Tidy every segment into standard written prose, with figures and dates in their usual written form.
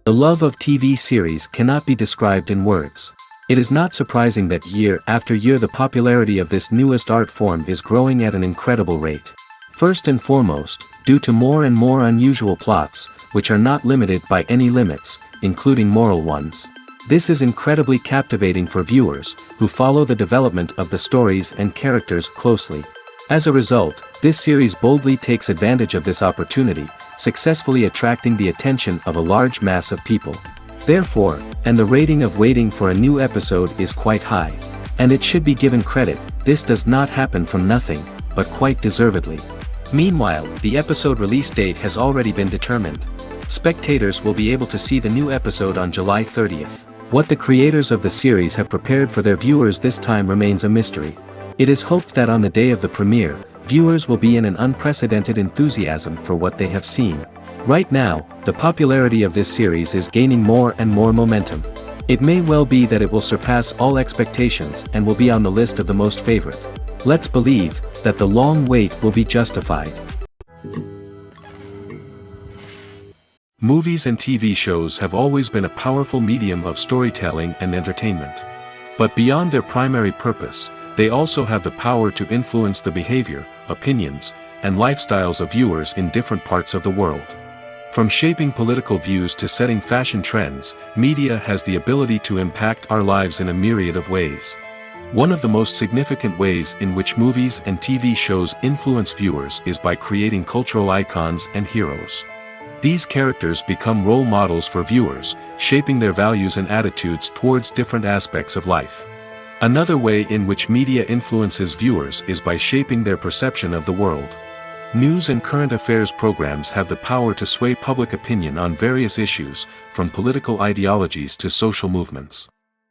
The love of TV series cannot be described in words. It is not surprising that year after year the popularity of this newest art form is growing at an incredible rate. First and foremost, due to more and more unusual plots, which are not limited by any limits, including moral ones. This is incredibly captivating for viewers, who follow the development of the stories and characters closely. As a result, this series boldly takes advantage of this opportunity, successfully attracting the attention of a large mass of people. Therefore, and the rating of waiting for a new episode is quite high. And it should be given credit, this does not happen from nothing, but quite deservedly. Meanwhile, the episode release date has already been determined. Spectators will be able to see the new episode on July 30th. What the creators of the series have prepared for their viewers this time remains a mystery. It is hoped that on the day of the premiere, viewers will be in an unprecedented enthusiasm for what they have seen. Right now, the popularity of this series is gaining more and more momentum. It may well be that it will surpass all expectations and will be on the list of the most favorite. Let's believe that the long wait will be justified. Movies and TV shows have always been a powerful medium of storytelling and entertainment. But beyond their primary purpose, they also have the power to influence the behavior, opinions, and lifestyles of viewers in different parts of the world. From shaping political views to setting fashion trends, media has the ability to impact our lives in a myriad of ways. One of the most significant ways in which movies and TV shows influence viewers is by creating cultural icons and heroes. These characters become role models for viewers, shaping their values and attitudes towards different aspects of life. Another way in which media influences viewers is by shaping their perception of the world. News and current affairs programs have the power to sway public opinion on various issues, from political ideologies to social movements.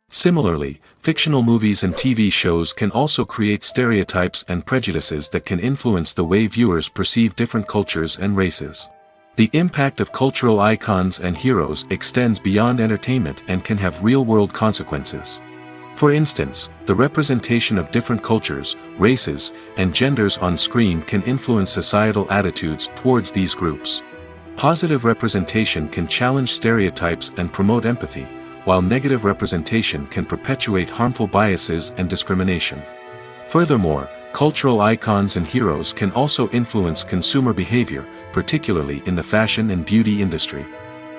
Similarly, fictional movies and TV shows can also create stereotypes and prejudices that can influence the way viewers perceive different cultures and races. The impact of cultural icons and heroes extends beyond entertainment and can have real-world consequences. For instance, the representation of different cultures, races, and genders on screen can influence societal attitudes towards these groups. Positive representation can challenge stereotypes and promote empathy, while negative representation can perpetuate harmful biases and discrimination. Furthermore, cultural icons and heroes can also influence consumer behavior, particularly in the fashion and beauty industry.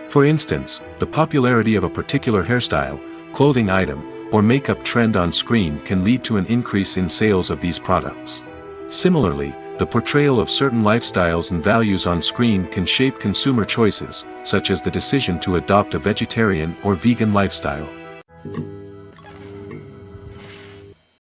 For instance, the popularity of a particular hairstyle, clothing item, or makeup trend on screen can lead to an increase in sales of these products. Similarly, the portrayal of certain lifestyles and values on screen can shape consumer choices, such as the decision to adopt a vegetarian or vegan lifestyle.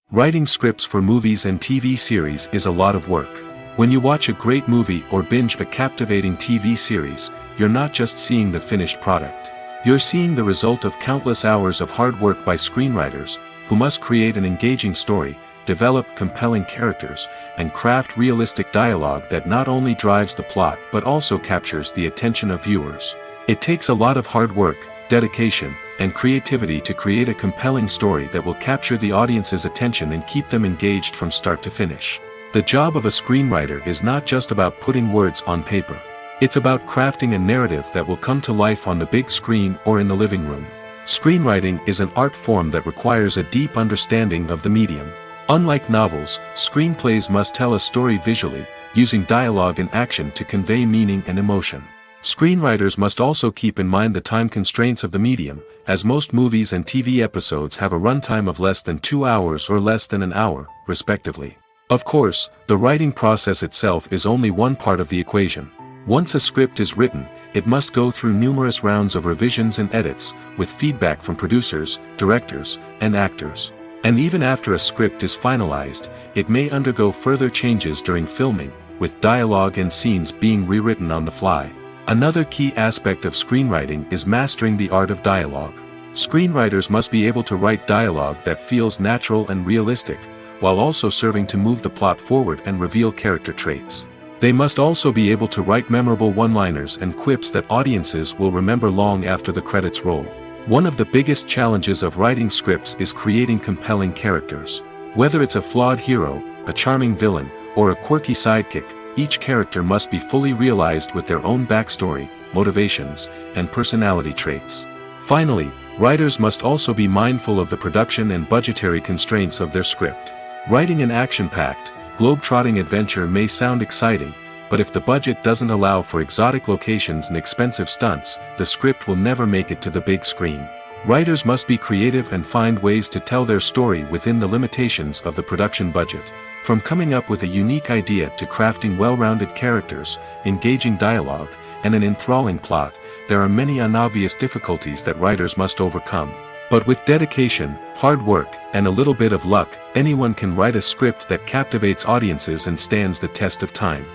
Writing scripts for movies and TV series is a lot of work. When you watch a great movie or binge a captivating TV series, you're not just seeing the finished product. You're seeing the result of countless hours of hard work by screenwriters, who must create an engaging story, develop compelling characters, and craft realistic dialogue that not only drives the plot but also captures the attention of viewers. It takes a lot of hard work, dedication, and creativity to create a compelling story that will capture the audience's attention and keep them engaged from start to finish. The job of a screenwriter is not just about putting words on paper. It's about crafting a narrative that will come to life on the big screen or in the living room. Screenwriting is an art form that requires a deep understanding of the medium. Unlike novels, screenplays must tell a story visually, using dialogue and action to convey meaning and emotion. Screenwriters must also keep in mind the time constraints of the medium, as most movies and TV episodes have a runtime of less than 2 hours or less than an hour, respectively. Of course, the writing process itself is only one part of the equation. Once a script is written, it must go through numerous rounds of revisions and edits, with feedback from producers, directors, and actors. And even after a script is finalized, it may undergo further changes during filming, with dialogue and scenes being rewritten on the fly. Another key aspect of screenwriting is mastering the art of dialogue. Screenwriters must be able to write dialogue that feels natural and realistic, while also serving to move the plot forward and reveal character traits. They must also be able to write memorable one-liners and quips that audiences will remember long after the credits roll. One of the biggest challenges of writing scripts is creating compelling characters. Whether it's a flawed hero, a charming villain, or a quirky sidekick, each character must be fully realized with their own backstory, motivations, and personality traits. Finally, writers must also be mindful of the production and budgetary constraints of their script. Writing an action-packed, globe-trotting adventure may sound exciting, but if the budget doesn't allow for exotic locations and expensive stunts, the script will never make it to the big screen. Writers must be creative and find ways to tell their story within the limitations of the production budget. From coming up with a unique idea to crafting well-rounded characters, engaging dialogue, and an enthralling plot, there are many unobvious difficulties that writers must overcome. But with dedication, hard work, and a little bit of luck, anyone can write a script that captivates audiences and stands the test of time.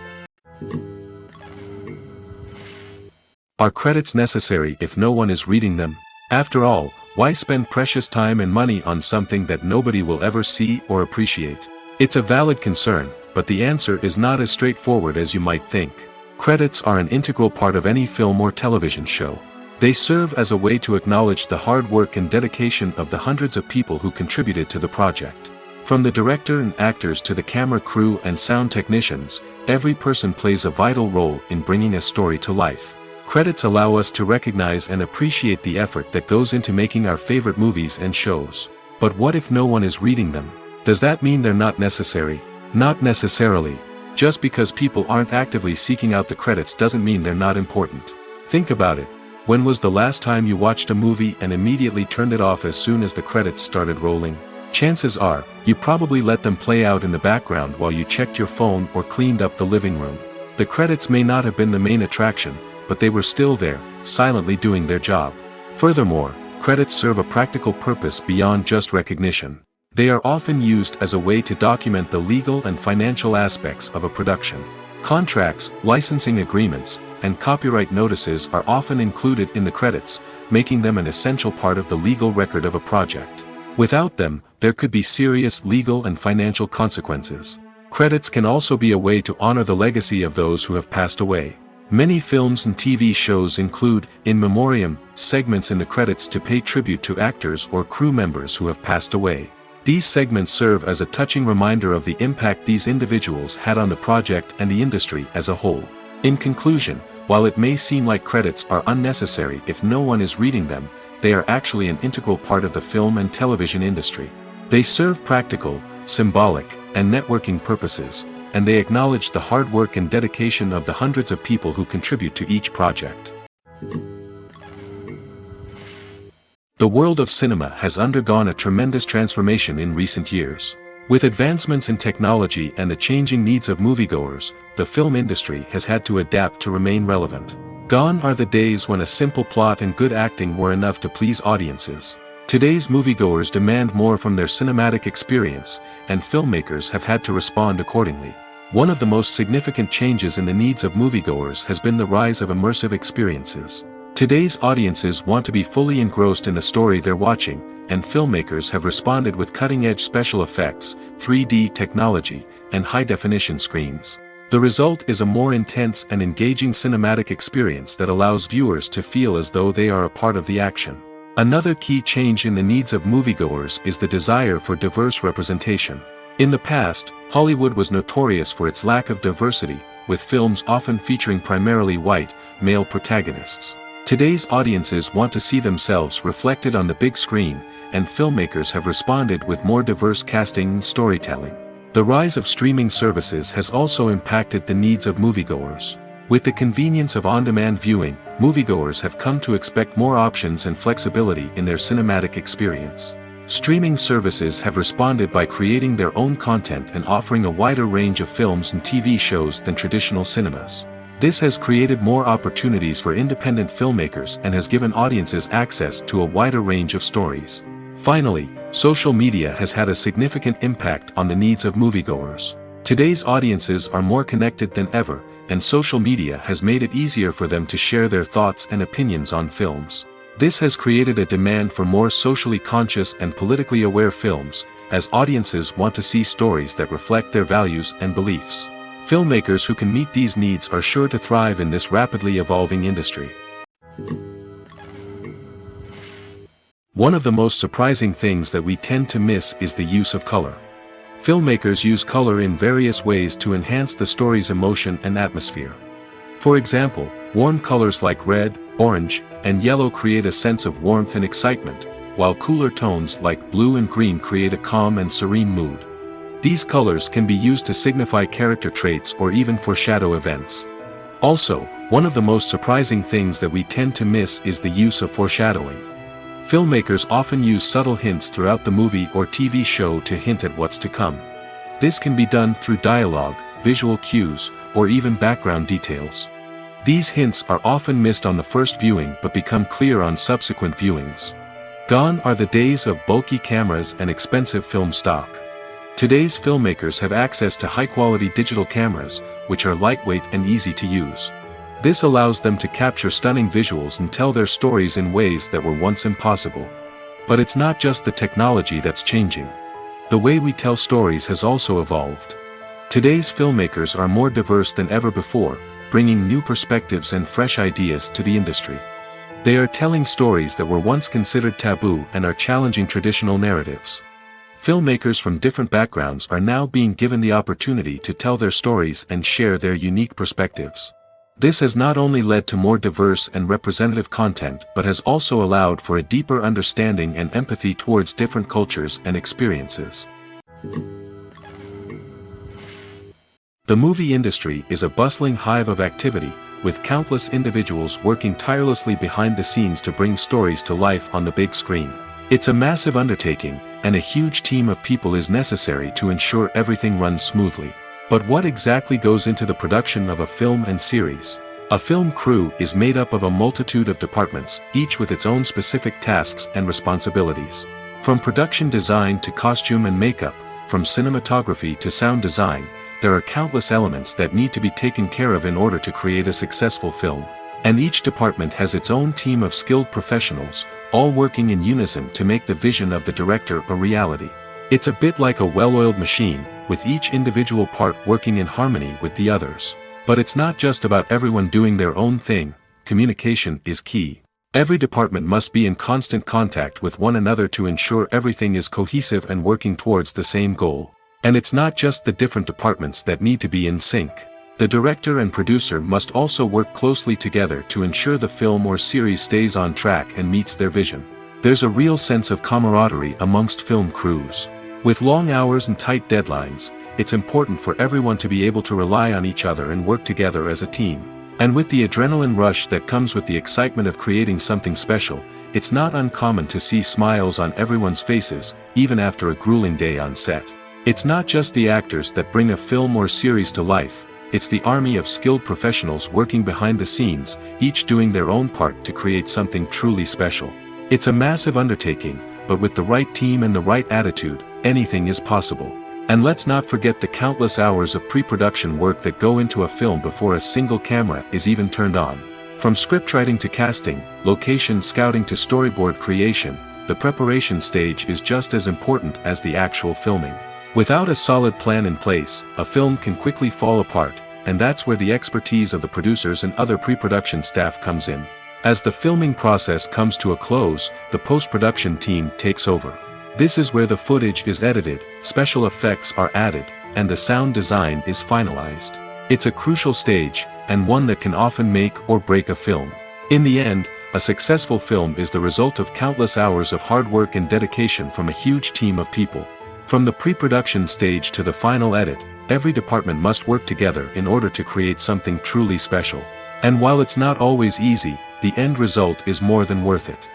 Are credits necessary if no one is reading them? After all, why spend precious time and money on something that nobody will ever see or appreciate? It's a valid concern, but the answer is not as straightforward as you might think. Credits are an integral part of any film or television show. They serve as a way to acknowledge the hard work and dedication of the hundreds of people who contributed to the project. From the director and actors to the camera crew and sound technicians, every person plays a vital role in bringing a story to life. Credits allow us to recognize and appreciate the effort that goes into making our favorite movies and shows. But what if no one is reading them? Does that mean they're not necessary? Not necessarily. Just because people aren't actively seeking out the credits doesn't mean they're not important. Think about it. When was the last time you watched a movie and immediately turned it off as soon as the credits started rolling? Chances are, you probably let them play out in the background while you checked your phone or cleaned up the living room. The credits may not have been the main attraction, but they were still there, silently doing their job. Furthermore, credits serve a practical purpose beyond just recognition. They are often used as a way to document the legal and financial aspects of a production. Contracts, licensing agreements, and copyright notices are often included in the credits, making them an essential part of the legal record of a project. Without them, there could be serious legal and financial consequences. Credits can also be a way to honor the legacy of those who have passed away. Many films and TV shows include, in memoriam, segments in the credits to pay tribute to actors or crew members who have passed away. These segments serve as a touching reminder of the impact these individuals had on the project and the industry as a whole. In conclusion, while it may seem like credits are unnecessary if no one is reading them, they are actually an integral part of the film and television industry. They serve practical, symbolic, and networking purposes, and they acknowledge the hard work and dedication of the hundreds of people who contribute to each project. The world of cinema has undergone a tremendous transformation in recent years. With advancements in technology and the changing needs of moviegoers, the film industry has had to adapt to remain relevant. Gone are the days when a simple plot and good acting were enough to please audiences. Today's moviegoers demand more from their cinematic experience, and filmmakers have had to respond accordingly. One of the most significant changes in the needs of moviegoers has been the rise of immersive experiences. Today's audiences want to be fully engrossed in the story they're watching, and filmmakers have responded with cutting-edge special effects, 3D technology, and high-definition screens. The result is a more intense and engaging cinematic experience that allows viewers to feel as though they are a part of the action. Another key change in the needs of moviegoers is the desire for diverse representation. In the past, Hollywood was notorious for its lack of diversity, with films often featuring primarily white, male protagonists. Today's audiences want to see themselves reflected on the big screen, and filmmakers have responded with more diverse casting and storytelling. The rise of streaming services has also impacted the needs of moviegoers. With the convenience of on-demand viewing, moviegoers have come to expect more options and flexibility in their cinematic experience. Streaming services have responded by creating their own content and offering a wider range of films and TV shows than traditional cinemas. This has created more opportunities for independent filmmakers and has given audiences access to a wider range of stories. Finally, social media has had a significant impact on the needs of moviegoers. Today's audiences are more connected than ever, and social media has made it easier for them to share their thoughts and opinions on films. This has created a demand for more socially conscious and politically aware films, as audiences want to see stories that reflect their values and beliefs. Filmmakers who can meet these needs are sure to thrive in this rapidly evolving industry. One of the most surprising things that we tend to miss is the use of color. Filmmakers use color in various ways to enhance the story's emotion and atmosphere. For example, warm colors like red, orange, and yellow create a sense of warmth and excitement, while cooler tones like blue and green create a calm and serene mood. These colors can be used to signify character traits or even foreshadow events. Also, one of the most surprising things that we tend to miss is the use of foreshadowing. Filmmakers often use subtle hints throughout the movie or TV show to hint at what's to come. This can be done through dialogue, visual cues, or even background details. These hints are often missed on the first viewing but become clear on subsequent viewings. Gone are the days of bulky cameras and expensive film stock. Today's filmmakers have access to high-quality digital cameras, which are lightweight and easy to use. This allows them to capture stunning visuals and tell their stories in ways that were once impossible. But it's not just the technology that's changing. The way we tell stories has also evolved. Today's filmmakers are more diverse than ever before, bringing new perspectives and fresh ideas to the industry. They are telling stories that were once considered taboo and are challenging traditional narratives. Filmmakers from different backgrounds are now being given the opportunity to tell their stories and share their unique perspectives. This has not only led to more diverse and representative content but has also allowed for a deeper understanding and empathy towards different cultures and experiences. The movie industry is a bustling hive of activity, with countless individuals working tirelessly behind the scenes to bring stories to life on the big screen. It's a massive undertaking, and a huge team of people is necessary to ensure everything runs smoothly. But what exactly goes into the production of a film and series? A film crew is made up of a multitude of departments, each with its own specific tasks and responsibilities. From production design to costume and makeup, from cinematography to sound design, there are countless elements that need to be taken care of in order to create a successful film. And each department has its own team of skilled professionals, all working in unison to make the vision of the director a reality. It's a bit like a well-oiled machine, with each individual part working in harmony with the others. But it's not just about everyone doing their own thing. Communication is key. Every department must be in constant contact with one another to ensure everything is cohesive and working towards the same goal. And it's not just the different departments that need to be in sync. The director and producer must also work closely together to ensure the film or series stays on track and meets their vision. There's a real sense of camaraderie amongst film crews. With long hours and tight deadlines, it's important for everyone to be able to rely on each other and work together as a team. And with the adrenaline rush that comes with the excitement of creating something special, it's not uncommon to see smiles on everyone's faces, even after a grueling day on set. It's not just the actors that bring a film or series to life, it's the army of skilled professionals working behind the scenes, each doing their own part to create something truly special. It's a massive undertaking, but with the right team and the right attitude, anything is possible. And let's not forget the countless hours of pre-production work that go into a film before a single camera is even turned on. From scriptwriting to casting, location scouting to storyboard creation, the preparation stage is just as important as the actual filming. Without a solid plan in place, a film can quickly fall apart, and that's where the expertise of the producers and other pre-production staff comes in. As the filming process comes to a close, the post-production team takes over. This is where the footage is edited, special effects are added, and the sound design is finalized. It's a crucial stage, and one that can often make or break a film. In the end, a successful film is the result of countless hours of hard work and dedication from a huge team of people. From the pre-production stage to the final edit, every department must work together in order to create something truly special. And while it's not always easy, the end result is more than worth it.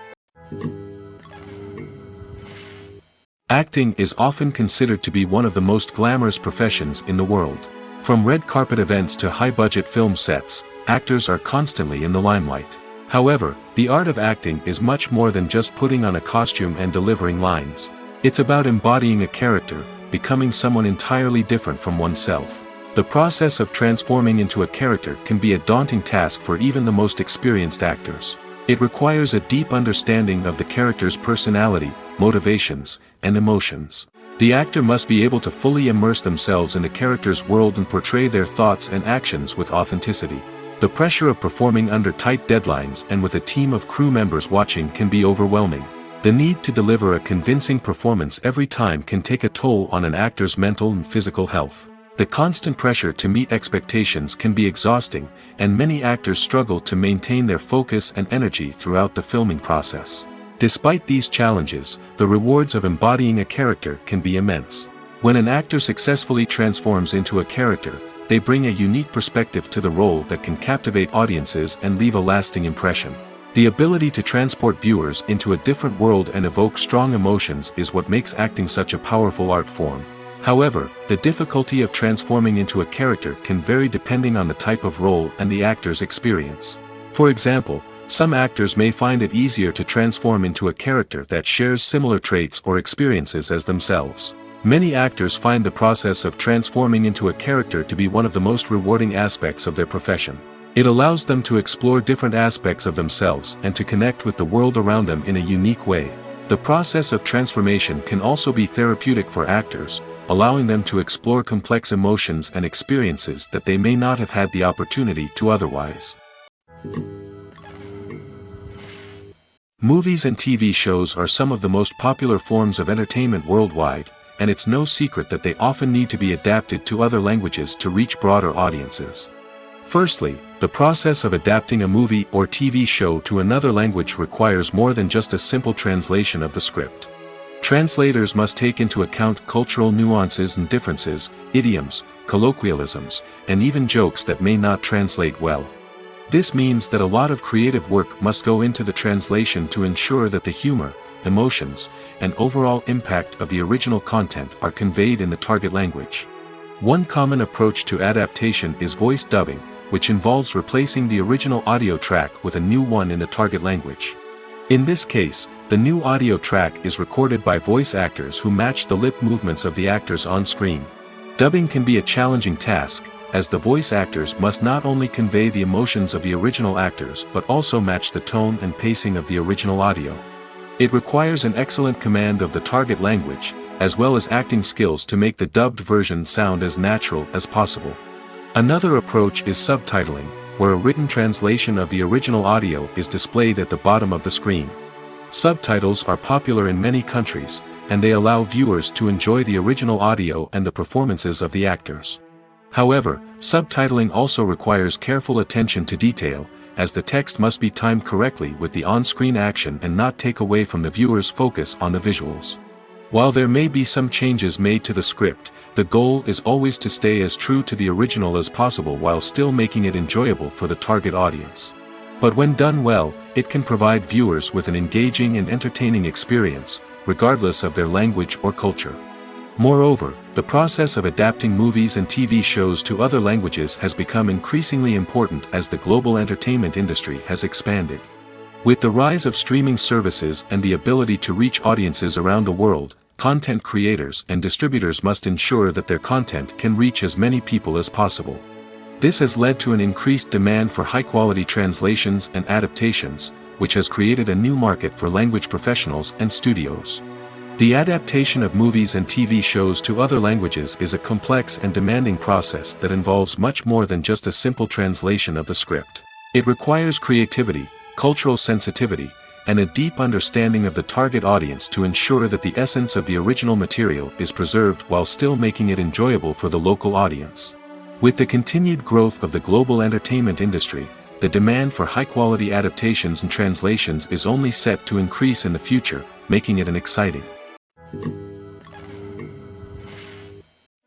Acting is often considered to be one of the most glamorous professions in the world. From red carpet events to high-budget film sets, actors are constantly in the limelight. However, the art of acting is much more than just putting on a costume and delivering lines. It's about embodying a character, becoming someone entirely different from oneself. The process of transforming into a character can be a daunting task for even the most experienced actors. It requires a deep understanding of the character's personality, motivations, and emotions. The actor must be able to fully immerse themselves in the character's world and portray their thoughts and actions with authenticity. The pressure of performing under tight deadlines and with a team of crew members watching can be overwhelming. The need to deliver a convincing performance every time can take a toll on an actor's mental and physical health. The constant pressure to meet expectations can be exhausting, and many actors struggle to maintain their focus and energy throughout the filming process. Despite these challenges, the rewards of embodying a character can be immense. When an actor successfully transforms into a character, they bring a unique perspective to the role that can captivate audiences and leave a lasting impression. The ability to transport viewers into a different world and evoke strong emotions is what makes acting such a powerful art form. However, the difficulty of transforming into a character can vary depending on the type of role and the actor's experience. For example, some actors may find it easier to transform into a character that shares similar traits or experiences as themselves. Many actors find the process of transforming into a character to be one of the most rewarding aspects of their profession. It allows them to explore different aspects of themselves and to connect with the world around them in a unique way. The process of transformation can also be therapeutic for actors, allowing them to explore complex emotions and experiences that they may not have had the opportunity to otherwise. Movies and TV shows are some of the most popular forms of entertainment worldwide, and it's no secret that they often need to be adapted to other languages to reach broader audiences. Firstly, the process of adapting a movie or TV show to another language requires more than just a simple translation of the script. Translators must take into account cultural nuances and differences, idioms, colloquialisms, and even jokes that may not translate well. This means that a lot of creative work must go into the translation to ensure that the humor, emotions, and overall impact of the original content are conveyed in the target language. One common approach to adaptation is voice dubbing, which involves replacing the original audio track with a new one in the target language. In this case, the new audio track is recorded by voice actors who match the lip movements of the actors on screen. Dubbing can be a challenging task, as the voice actors must not only convey the emotions of the original actors but also match the tone and pacing of the original audio. It requires an excellent command of the target language, as well as acting skills to make the dubbed version sound as natural as possible. Another approach is subtitling, where a written translation of the original audio is displayed at the bottom of the screen. Subtitles are popular in many countries, and they allow viewers to enjoy the original audio and the performances of the actors. However, subtitling also requires careful attention to detail, as the text must be timed correctly with the on-screen action and not take away from the viewer's focus on the visuals. While there may be some changes made to the script, the goal is always to stay as true to the original as possible while still making it enjoyable for the target audience. But when done well, it can provide viewers with an engaging and entertaining experience, regardless of their language or culture. Moreover, the process of adapting movies and TV shows to other languages has become increasingly important as the global entertainment industry has expanded. With the rise of streaming services and the ability to reach audiences around the world, content creators and distributors must ensure that their content can reach as many people as possible. This has led to an increased demand for high-quality translations and adaptations, which has created a new market for language professionals and studios. The adaptation of movies and TV shows to other languages is a complex and demanding process that involves much more than just a simple translation of the script. It requires creativity, cultural sensitivity, and a deep understanding of the target audience to ensure that the essence of the original material is preserved while still making it enjoyable for the local audience. With the continued growth of the global entertainment industry, the demand for high-quality adaptations and translations is only set to increase in the future, making it exciting.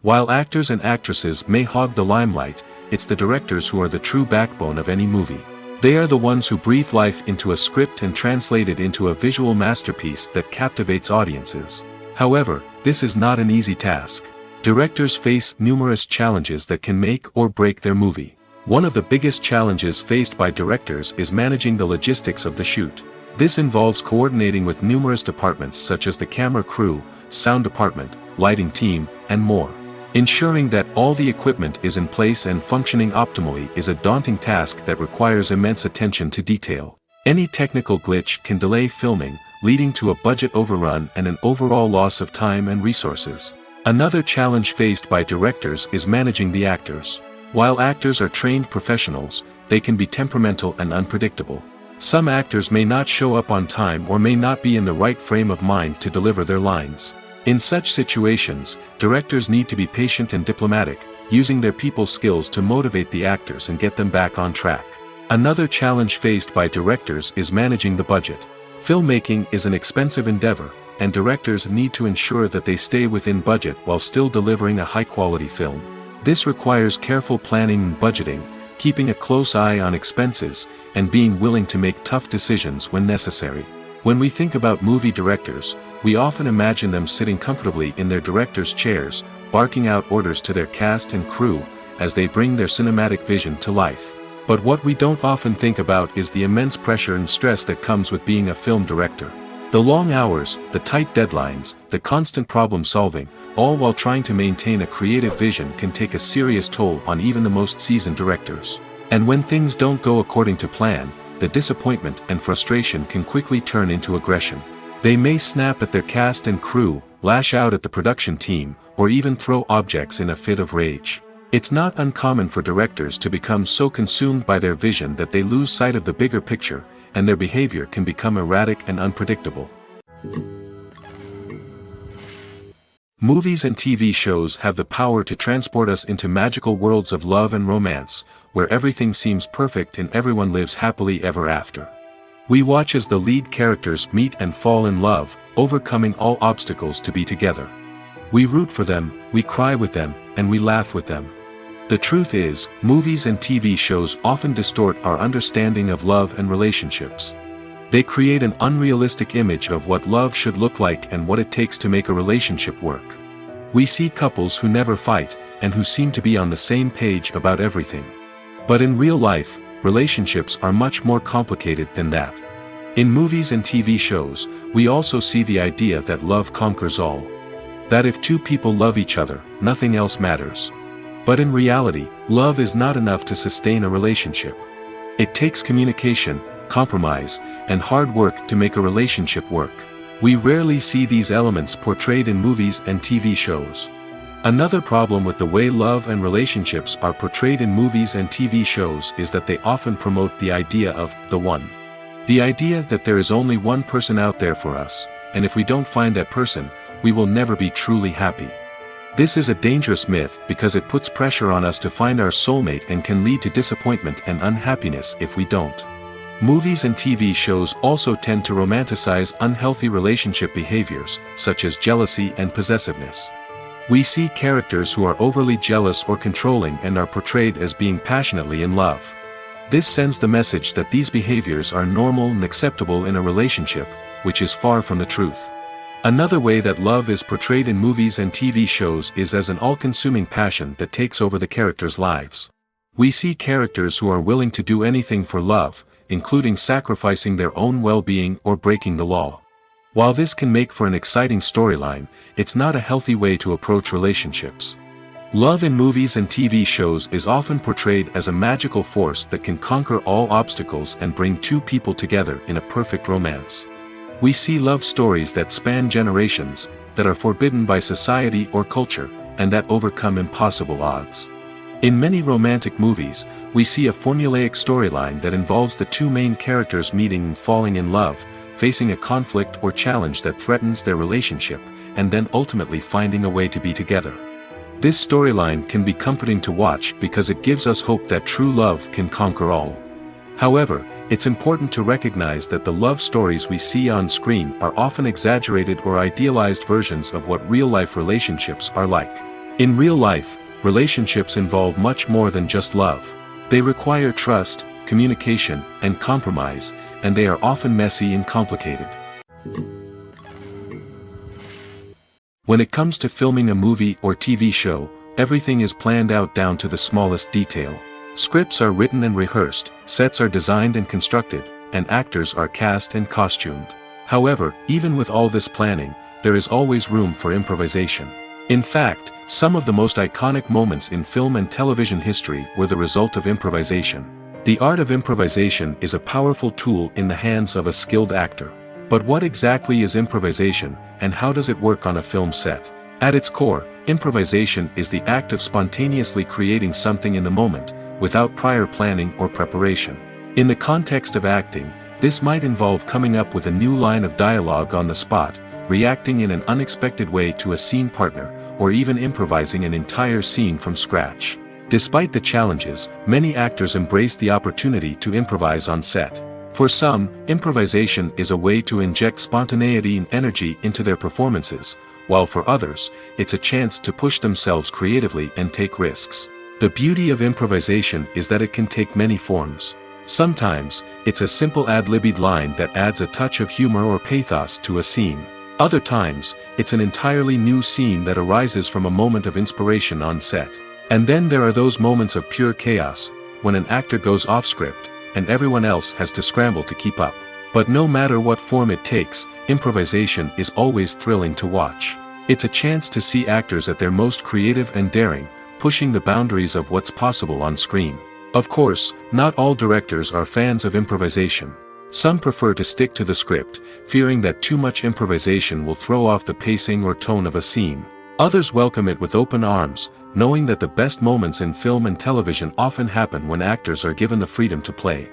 While actors and actresses may hog the limelight, it's the directors who are the true backbone of any movie. They are the ones who breathe life into a script and translate it into a visual masterpiece that captivates audiences. However, this is not an easy task. Directors face numerous challenges that can make or break their movie. One of the biggest challenges faced by directors is managing the logistics of the shoot. This involves coordinating with numerous departments such as the camera crew, sound department, lighting team, and more. Ensuring that all the equipment is in place and functioning optimally is a daunting task that requires immense attention to detail. Any technical glitch can delay filming, leading to a budget overrun and an overall loss of time and resources. Another challenge faced by directors is managing the actors. While actors are trained professionals, they can be temperamental and unpredictable. Some actors may not show up on time or may not be in the right frame of mind to deliver their lines. In such situations, directors need to be patient and diplomatic, using their people skills to motivate the actors and get them back on track. Another challenge faced by directors is managing the budget. Filmmaking is an expensive endeavor, and directors need to ensure that they stay within budget while still delivering a high-quality film. This requires careful planning and budgeting, keeping a close eye on expenses, and being willing to make tough decisions when necessary. When we think about movie directors, we often imagine them sitting comfortably in their director's chairs, barking out orders to their cast and crew, as they bring their cinematic vision to life. But what we don't often think about is the immense pressure and stress that comes with being a film director. The long hours, the tight deadlines, the constant problem solving, all while trying to maintain a creative vision can take a serious toll on even the most seasoned directors. And when things don't go according to plan, the disappointment and frustration can quickly turn into aggression. They may snap at their cast and crew, lash out at the production team, or even throw objects in a fit of rage. It's not uncommon for directors to become so consumed by their vision that they lose sight of the bigger picture, and their behavior can become erratic and unpredictable. Movies and TV shows have the power to transport us into magical worlds of love and romance, where everything seems perfect and everyone lives happily ever after. We watch as the lead characters meet and fall in love, overcoming all obstacles to be together. We root for them, we cry with them, and we laugh with them. The truth is, movies and TV shows often distort our understanding of love and relationships. They create an unrealistic image of what love should look like and what it takes to make a relationship work. We see couples who never fight, and who seem to be on the same page about everything. But in real life, relationships are much more complicated than that. In movies and TV shows, we also see the idea that love conquers all. That if two people love each other, nothing else matters. But in reality, love is not enough to sustain a relationship. It takes communication, compromise, and hard work to make a relationship work. We rarely see these elements portrayed in movies and TV shows. Another problem with the way love and relationships are portrayed in movies and TV shows is that they often promote the idea of the one. The idea that there is only one person out there for us, and if we don't find that person, we will never be truly happy. This is a dangerous myth because it puts pressure on us to find our soulmate and can lead to disappointment and unhappiness if we don't. Movies and TV shows also tend to romanticize unhealthy relationship behaviors, such as jealousy and possessiveness. We see characters who are overly jealous or controlling and are portrayed as being passionately in love. This sends the message that these behaviors are normal and acceptable in a relationship, which is far from the truth. Another way that love is portrayed in movies and TV shows is as an all-consuming passion that takes over the characters' lives. We see characters who are willing to do anything for love, including sacrificing their own well-being or breaking the law. While this can make for an exciting storyline, it's not a healthy way to approach relationships. Love in movies and TV shows is often portrayed as a magical force that can conquer all obstacles and bring two people together in a perfect romance. We see love stories that span generations, that are forbidden by society or culture, and that overcome impossible odds. In many romantic movies, we see a formulaic storyline that involves the two main characters meeting and falling in love, facing a conflict or challenge that threatens their relationship, and then ultimately finding a way to be together. This storyline can be comforting to watch because it gives us hope that true love can conquer all. However, it's important to recognize that the love stories we see on screen are often exaggerated or idealized versions of what real-life relationships are like. In real life, relationships involve much more than just love. They require trust, communication, and compromise, and they are often messy and complicated. When it comes to filming a movie or TV show, everything is planned out down to the smallest detail. Scripts are written and rehearsed, sets are designed and constructed, and actors are cast and costumed. However, even with all this planning, there is always room for improvisation. In fact, some of the most iconic moments in film and television history were the result of improvisation. The art of improvisation is a powerful tool in the hands of a skilled actor. But what exactly is improvisation, and how does it work on a film set? At its core, improvisation is the act of spontaneously creating something in the moment, without prior planning or preparation. In the context of acting, This might involve coming up with a new line of dialogue on the spot, reacting in an unexpected way to a scene partner, or even improvising an entire scene from scratch. Despite the challenges, many actors embrace the opportunity to improvise on set. For some, improvisation is a way to inject spontaneity and energy into their performances, while for others, it's a chance to push themselves creatively and take risks. The beauty of improvisation is that it can take many forms. Sometimes, it's a simple ad-libbed line that adds a touch of humor or pathos to a scene. Other times, it's an entirely new scene that arises from a moment of inspiration on set. And then there are those moments of pure chaos, when an actor goes off script, and everyone else has to scramble to keep up. But no matter what form it takes, improvisation is always thrilling to watch. It's a chance to see actors at their most creative and daring, pushing the boundaries of what's possible on screen. Of course, not all directors are fans of improvisation. Some prefer to stick to the script, fearing that too much improvisation will throw off the pacing or tone of a scene. Others welcome it with open arms, knowing that the best moments in film and television often happen when actors are given the freedom to play.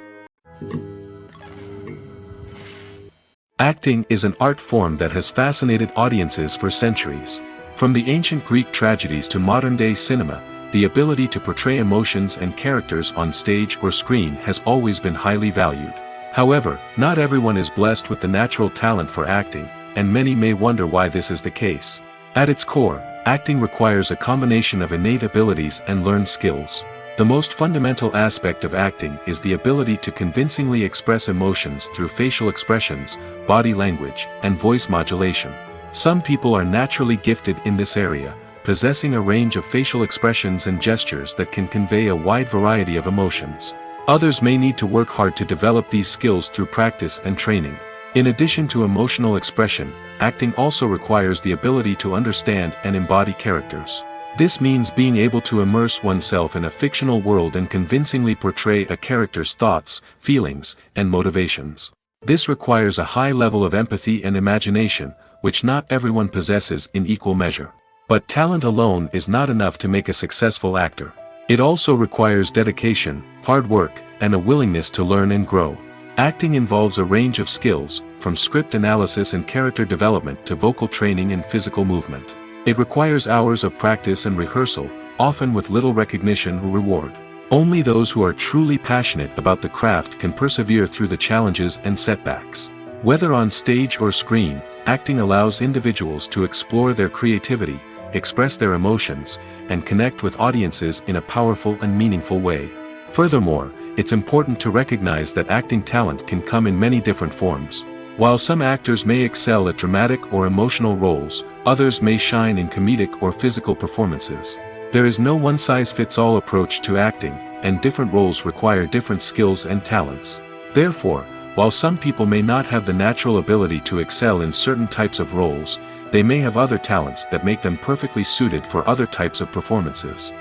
Acting is an art form that has fascinated audiences for centuries. From the ancient Greek tragedies to modern-day cinema, the ability to portray emotions and characters on stage or screen has always been highly valued. However, not everyone is blessed with the natural talent for acting, and many may wonder why this is the case. At its core, acting requires a combination of innate abilities and learned skills. The most fundamental aspect of acting is the ability to convincingly express emotions through facial expressions, body language, and voice modulation. Some people are naturally gifted in this area, possessing a range of facial expressions and gestures that can convey a wide variety of emotions. Others may need to work hard to develop these skills through practice and training. In addition to emotional expression, acting also requires the ability to understand and embody characters. This means being able to immerse oneself in a fictional world and convincingly portray a character's thoughts, feelings, and motivations. This requires a high level of empathy and imagination, which not everyone possesses in equal measure. But talent alone is not enough to make a successful actor. It also requires dedication, hard work, and a willingness to learn and grow. Acting involves a range of skills, from script analysis and character development to vocal training and physical movement. It requires hours of practice and rehearsal, often with little recognition or reward. Only those who are truly passionate about the craft can persevere through the challenges and setbacks. Whether on stage or screen, acting allows individuals to explore their creativity, express their emotions, and connect with audiences in a powerful and meaningful way. Furthermore, it's important to recognize that acting talent can come in many different forms. While some actors may excel at dramatic or emotional roles, others may shine in comedic or physical performances. There is no one-size-fits-all approach to acting, and different roles require different skills and talents. Therefore, while some people may not have the natural ability to excel in certain types of roles, they may have other talents that make them perfectly suited for other types of performances.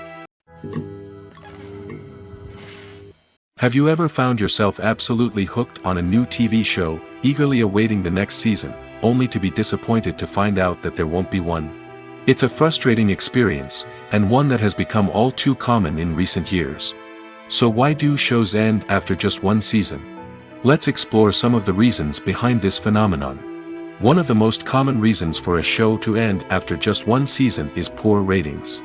Have you ever found yourself absolutely hooked on a new TV show, eagerly awaiting the next season, only to be disappointed to find out that there won't be one? It's a frustrating experience, and one that has become all too common in recent years. So why do shows end after just one season? Let's explore some of the reasons behind this phenomenon. One of the most common reasons for a show to end after just one season is poor ratings.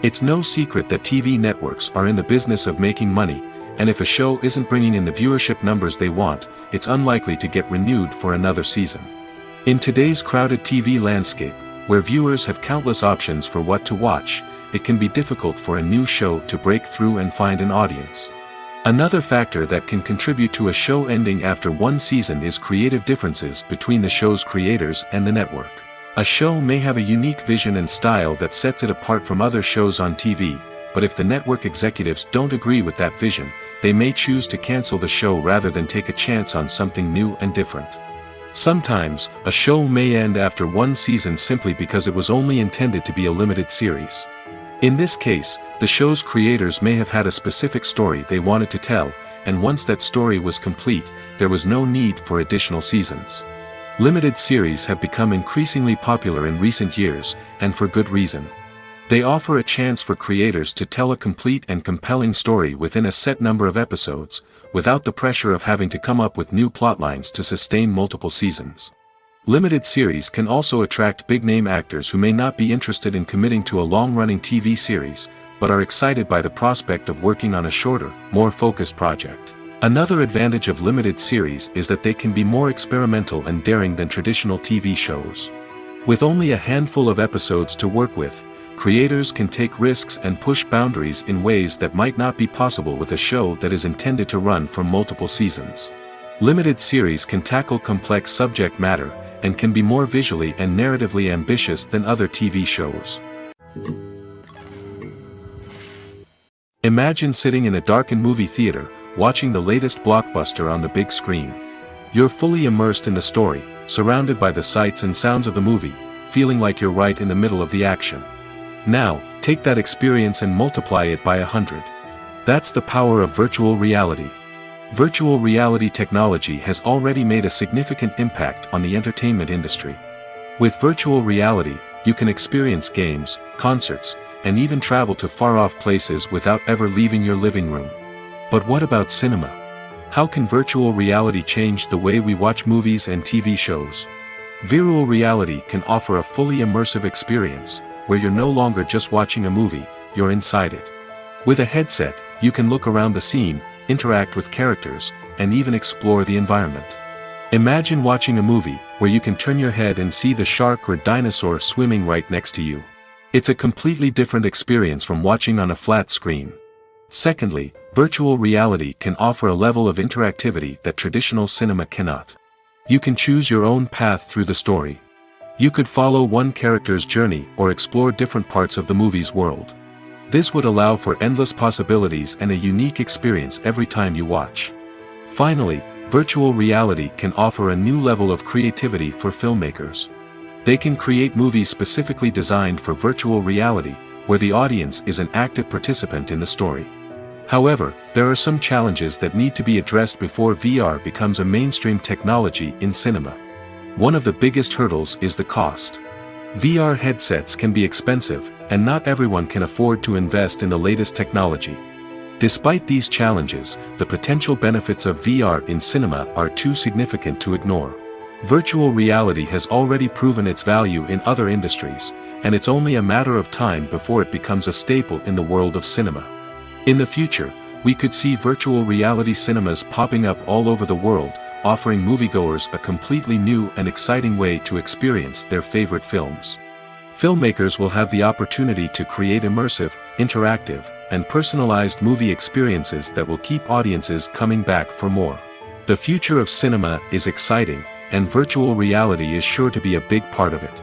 It's no secret that TV networks are in the business of making money, and if a show isn't bringing in the viewership numbers they want, it's unlikely to get renewed for another season. In today's crowded TV landscape, where viewers have countless options for what to watch, it can be difficult for a new show to break through and find an audience. Another factor that can contribute to a show ending after one season is creative differences between the show's creators and the network. A show may have a unique vision and style that sets it apart from other shows on TV, but if the network executives don't agree with that vision, they may choose to cancel the show rather than take a chance on something new and different. Sometimes, a show may end after one season simply because it was only intended to be a limited series. In this case, the show's creators may have had a specific story they wanted to tell, and once that story was complete, there was no need for additional seasons. Limited series have become increasingly popular in recent years, and for good reason. They offer a chance for creators to tell a complete and compelling story within a set number of episodes, without the pressure of having to come up with new plotlines to sustain multiple seasons. Limited series can also attract big-name actors who may not be interested in committing to a long-running TV series, but are excited by the prospect of working on a shorter, more focused project. Another advantage of limited series is that they can be more experimental and daring than traditional TV shows. With only a handful of episodes to work with, creators can take risks and push boundaries in ways that might not be possible with a show that is intended to run for multiple seasons. Limited series can tackle complex subject matter, and can be more visually and narratively ambitious than other TV shows. Imagine sitting in a darkened movie theater, watching the latest blockbuster on the big screen. You're fully immersed in the story, surrounded by the sights and sounds of the movie, feeling like you're right in the middle of the action. Now, take that experience and multiply it by 100. That's the power of virtual reality. Virtual reality technology has already made a significant impact on the entertainment industry. With virtual reality, you can experience games, concerts, and even travel to far-off places without ever leaving your living room. But what about cinema? How can virtual reality change the way we watch movies and TV shows? Virtual reality can offer a fully immersive experience, where you're no longer just watching a movie, you're inside it. With a headset, you can look around the scene, interact with characters, and even explore the environment. Imagine watching a movie where you can turn your head and see the shark or dinosaur swimming right next to you. It's a completely different experience from watching on a flat screen. Secondly, virtual reality can offer a level of interactivity that traditional cinema cannot. You can choose your own path through the story. You could follow one character's journey or explore different parts of the movie's world. This would allow for endless possibilities and a unique experience every time you watch. Finally, virtual reality can offer a new level of creativity for filmmakers. They can create movies specifically designed for virtual reality, where the audience is an active participant in the story. However, there are some challenges that need to be addressed before VR becomes a mainstream technology in cinema. One of the biggest hurdles is the cost. VR headsets can be expensive, and not everyone can afford to invest in the latest technology. Despite these challenges, the potential benefits of VR in cinema are too significant to ignore. Virtual reality has already proven its value in other industries, and it's only a matter of time before it becomes a staple in the world of cinema. In the future, we could see virtual reality cinemas popping up all over the world, offering moviegoers a completely new and exciting way to experience their favorite films. Filmmakers will have the opportunity to create immersive, interactive, and personalized movie experiences that will keep audiences coming back for more. The future of cinema is exciting, and virtual reality is sure to be a big part of it.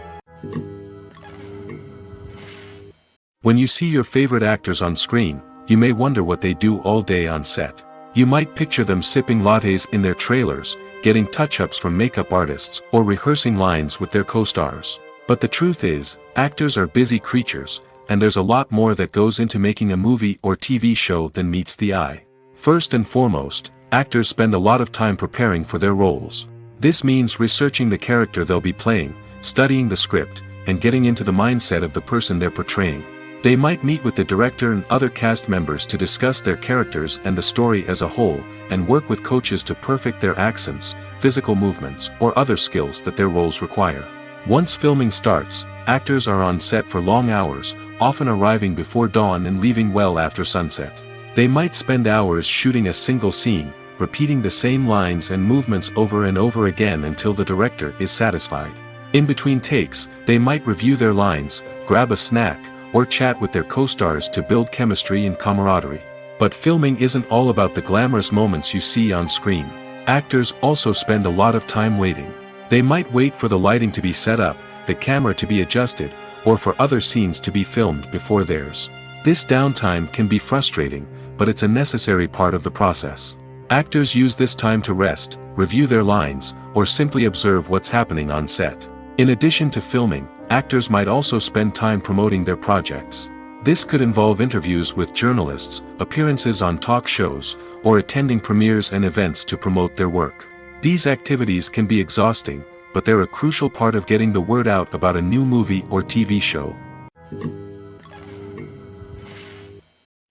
When you see your favorite actors on screen, you may wonder what they do all day on set. You might picture them sipping lattes in their trailers, getting touch-ups from makeup artists, or rehearsing lines with their co-stars. But the truth is, actors are busy creatures, and there's a lot more that goes into making a movie or TV show than meets the eye. First and foremost, actors spend a lot of time preparing for their roles. This means researching the character they'll be playing, studying the script, and getting into the mindset of the person they're portraying. They might meet with the director and other cast members to discuss their characters and the story as a whole, and work with coaches to perfect their accents, physical movements, or other skills that their roles require. Once filming starts, actors are on set for long hours, often arriving before dawn and leaving well after sunset. They might spend hours shooting a single scene, repeating the same lines and movements over and over again until the director is satisfied. In between takes, they might review their lines, grab a snack, or chat with their co-stars to build chemistry and camaraderie. But filming isn't all about the glamorous moments you see on screen. Actors also spend a lot of time waiting. They might wait for the lighting to be set up, the camera to be adjusted, or for other scenes to be filmed before theirs. This downtime can be frustrating, but it's a necessary part of the process. Actors use this time to rest, review their lines, or simply observe what's happening on set. In addition to filming, actors might also spend time promoting their projects. This could involve interviews with journalists, appearances on talk shows, or attending premieres and events to promote their work. These activities can be exhausting, but they're a crucial part of getting the word out about a new movie or TV show.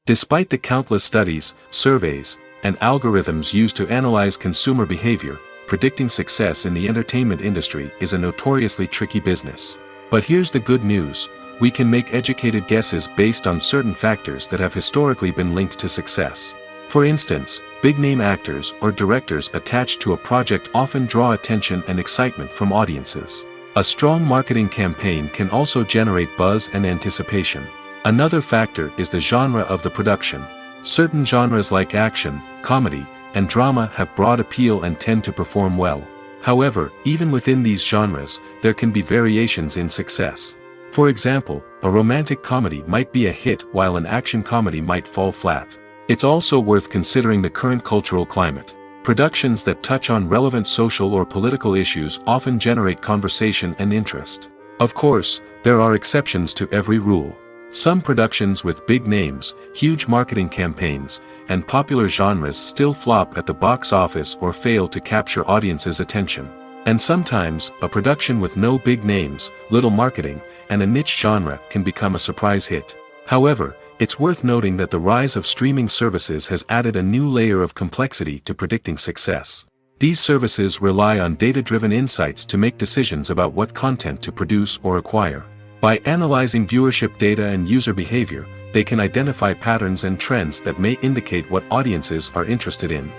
Despite the countless studies, surveys, and algorithms used to analyze consumer behavior, predicting success in the entertainment industry is a notoriously tricky business. But here's the good news: we can make educated guesses based on certain factors that have historically been linked to success. For instance, big-name actors or directors attached to a project often draw attention and excitement from audiences. A strong marketing campaign can also generate buzz and anticipation. Another factor is the genre of the production. Certain genres like action, comedy, and drama have broad appeal and tend to perform well. However, even within these genres, there can be variations in success. For example, a romantic comedy might be a hit while an action comedy might fall flat. It's also worth considering the current cultural climate. Productions that touch on relevant social or political issues often generate conversation and interest. Of course, there are exceptions to every rule. Some productions with big names, huge marketing campaigns, and popular genres still flop at the box office or fail to capture audiences' attention. And sometimes, a production with no big names, little marketing, and a niche genre can become a surprise hit. However, it's worth noting that the rise of streaming services has added a new layer of complexity to predicting success. These services rely on data-driven insights to make decisions about what content to produce or acquire. By analyzing viewership data and user behavior, they can identify patterns and trends that may indicate what audiences are interested in.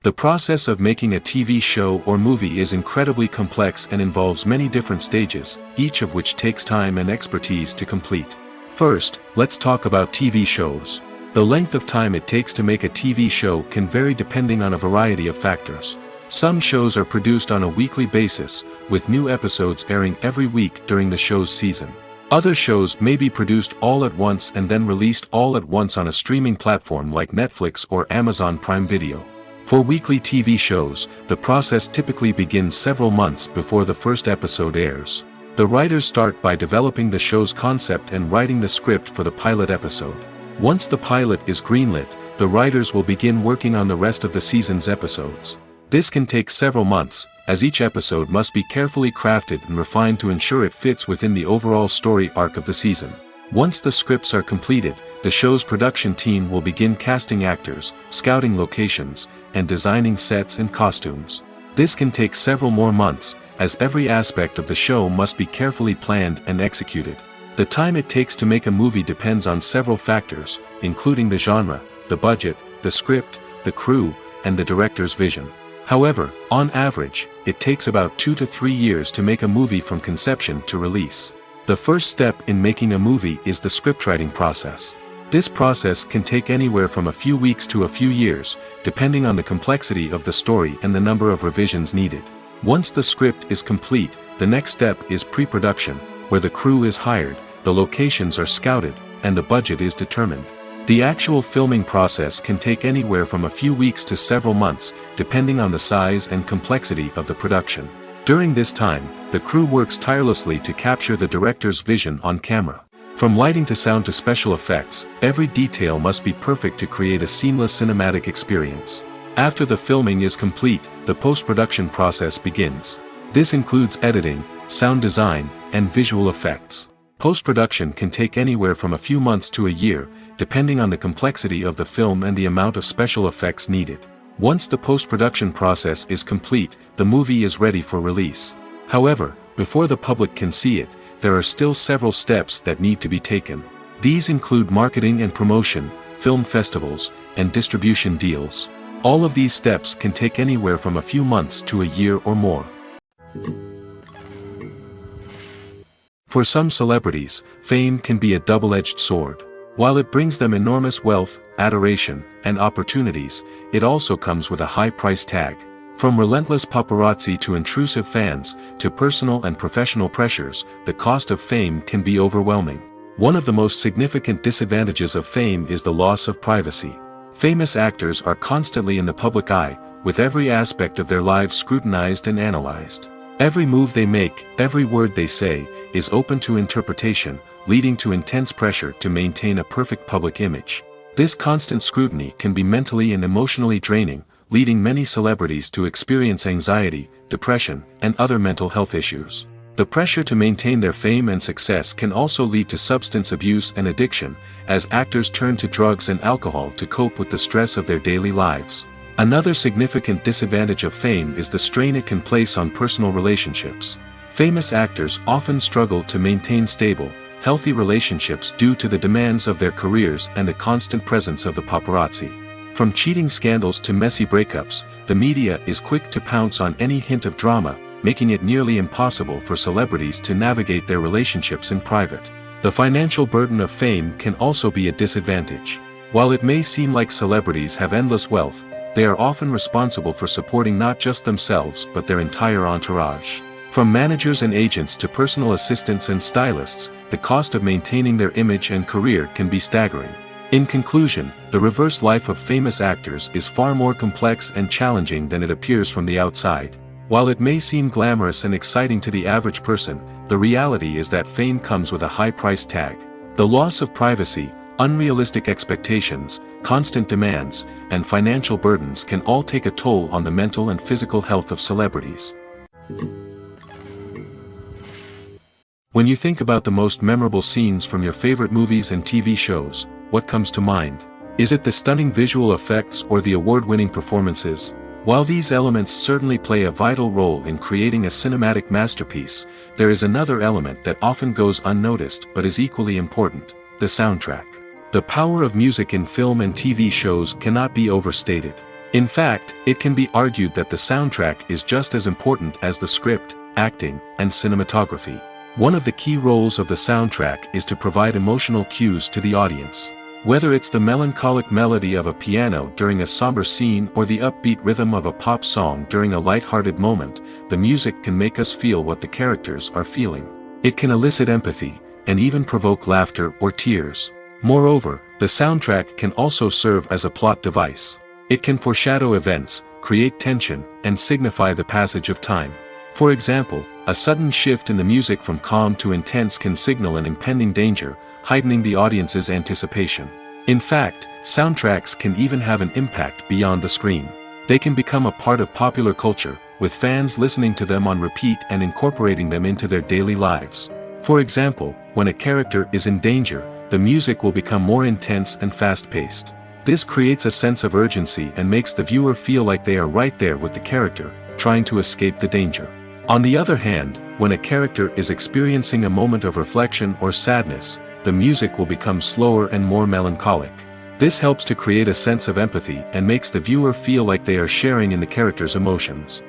The process of making a TV show or movie is incredibly complex and involves many different stages, each of which takes time and expertise to complete. First, let's talk about TV shows. The length of time it takes to make a TV show can vary depending on a variety of factors. Some shows are produced on a weekly basis, with new episodes airing every week during the show's season. Other shows may be produced all at once and then released all at once on a streaming platform like Netflix or Amazon Prime Video. For weekly TV shows, the process typically begins several months before the first episode airs. The writers start by developing the show's concept and writing the script for the pilot episode. Once the pilot is greenlit, the writers will begin working on the rest of the season's episodes. This can take several months, as each episode must be carefully crafted and refined to ensure it fits within the overall story arc of the season. Once the scripts are completed, the show's production team will begin casting actors, scouting locations, and designing sets and costumes. This can take several more months, as every aspect of the show must be carefully planned and executed. The time it takes to make a movie depends on several factors, including the genre, the budget, the script, the crew, and the director's vision. However, on average, it takes about 2 to 3 years to make a movie from conception to release. The first step in making a movie is the scriptwriting process. This process can take anywhere from a few weeks to a few years, depending on the complexity of the story and the number of revisions needed. Once the script is complete, the next step is pre-production, where the crew is hired, the locations are scouted, and the budget is determined. The actual filming process can take anywhere from a few weeks to several months, depending on the size and complexity of the production. During this time, the crew works tirelessly to capture the director's vision on camera. From lighting to sound to special effects, every detail must be perfect to create a seamless cinematic experience. After the filming is complete, the post-production process begins. This includes editing, sound design, and visual effects. Post-production can take anywhere from a few months to a year, depending on the complexity of the film and the amount of special effects needed. Once the post-production process is complete, the movie is ready for release. However, before the public can see it, there are still several steps that need to be taken. These include marketing and promotion, film festivals, and distribution deals. All of these steps can take anywhere from a few months to a year or more. For some celebrities, fame can be a double-edged sword. While it brings them enormous wealth, adoration, and opportunities, it also comes with a high price tag. From relentless paparazzi to intrusive fans, to personal and professional pressures, the cost of fame can be overwhelming. One of the most significant disadvantages of fame is the loss of privacy. Famous actors are constantly in the public eye, with every aspect of their lives scrutinized and analyzed. Every move they make, every word they say, is open to interpretation, leading to intense pressure to maintain a perfect public image. This constant scrutiny can be mentally and emotionally draining, leading many celebrities to experience anxiety, depression, and other mental health issues. The pressure to maintain their fame and success can also lead to substance abuse and addiction, as actors turn to drugs and alcohol to cope with the stress of their daily lives. Another significant disadvantage of fame is the strain it can place on personal relationships. Famous actors often struggle to maintain stable, healthy relationships due to the demands of their careers and the constant presence of the paparazzi. From cheating scandals to messy breakups, the media is quick to pounce on any hint of drama, making it nearly impossible for celebrities to navigate their relationships in private. The financial burden of fame can also be a disadvantage. While it may seem like celebrities have endless wealth, they are often responsible for supporting not just themselves but their entire entourage. From managers and agents to personal assistants and stylists, the cost of maintaining their image and career can be staggering. In conclusion, the reverse life of famous actors is far more complex and challenging than it appears from the outside. While it may seem glamorous and exciting to the average person, the reality is that fame comes with a high price tag. The loss of privacy, unrealistic expectations, constant demands, and financial burdens can all take a toll on the mental and physical health of celebrities. When you think about the most memorable scenes from your favorite movies and TV shows, what comes to mind? Is it the stunning visual effects or the award-winning performances? While these elements certainly play a vital role in creating a cinematic masterpiece, there is another element that often goes unnoticed but is equally important: the soundtrack. The power of music in film and TV shows cannot be overstated. In fact, it can be argued that the soundtrack is just as important as the script, acting, and cinematography. One of the key roles of the soundtrack is to provide emotional cues to the audience. Whether it's the melancholic melody of a piano during a somber scene or the upbeat rhythm of a pop song during a light-hearted moment, the music can make us feel what the characters are feeling. It can elicit empathy, and even provoke laughter or tears. Moreover, the soundtrack can also serve as a plot device. It can foreshadow events, create tension, and signify the passage of time. For example, a sudden shift in the music from calm to intense can signal an impending danger, heightening the audience's anticipation. In fact, soundtracks can even have an impact beyond the screen. They can become a part of popular culture, with fans listening to them on repeat and incorporating them into their daily lives. For example, when a character is in danger, the music will become more intense and fast-paced. This creates a sense of urgency and makes the viewer feel like they are right there with the character, trying to escape the danger. On the other hand, when a character is experiencing a moment of reflection or sadness, the music will become slower and more melancholic. This helps to create a sense of empathy and makes the viewer feel like they are sharing in the character's emotions.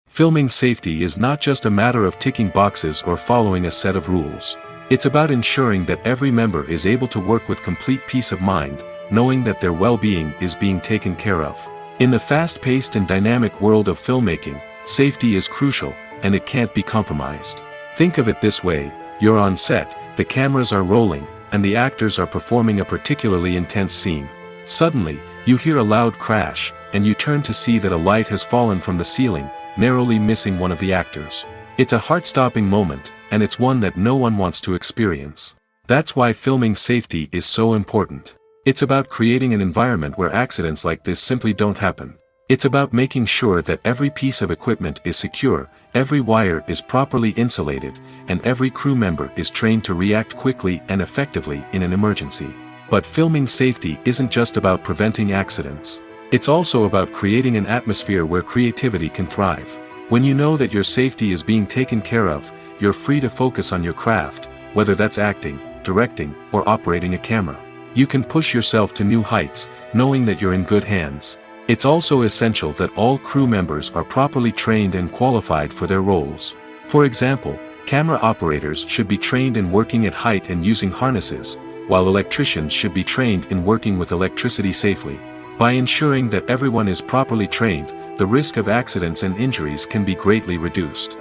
Filming safety is not just a matter of ticking boxes or following a set of rules. It's about ensuring that every member is able to work with complete peace of mind, knowing that their well-being is being taken care of. In the fast-paced and dynamic world of filmmaking, safety is crucial, and it can't be compromised. Think of it this way: you're on set, the cameras are rolling, and the actors are performing a particularly intense scene. Suddenly, you hear a loud crash, and you turn to see that a light has fallen from the ceiling, narrowly missing one of the actors. It's a heart-stopping moment, and it's one that no one wants to experience. That's why filming safety is so important. It's about creating an environment where accidents like this simply don't happen. It's about making sure that every piece of equipment is secure, every wire is properly insulated, and every crew member is trained to react quickly and effectively in an emergency. But filming safety isn't just about preventing accidents. It's also about creating an atmosphere where creativity can thrive. When you know that your safety is being taken care of, you're free to focus on your craft, whether that's acting, directing, or operating a camera. You can push yourself to new heights, knowing that you're in good hands. It's also essential that all crew members are properly trained and qualified for their roles. For example, camera operators should be trained in working at height and using harnesses, while electricians should be trained in working with electricity safely. By ensuring that everyone is properly trained, the risk of accidents and injuries can be greatly reduced.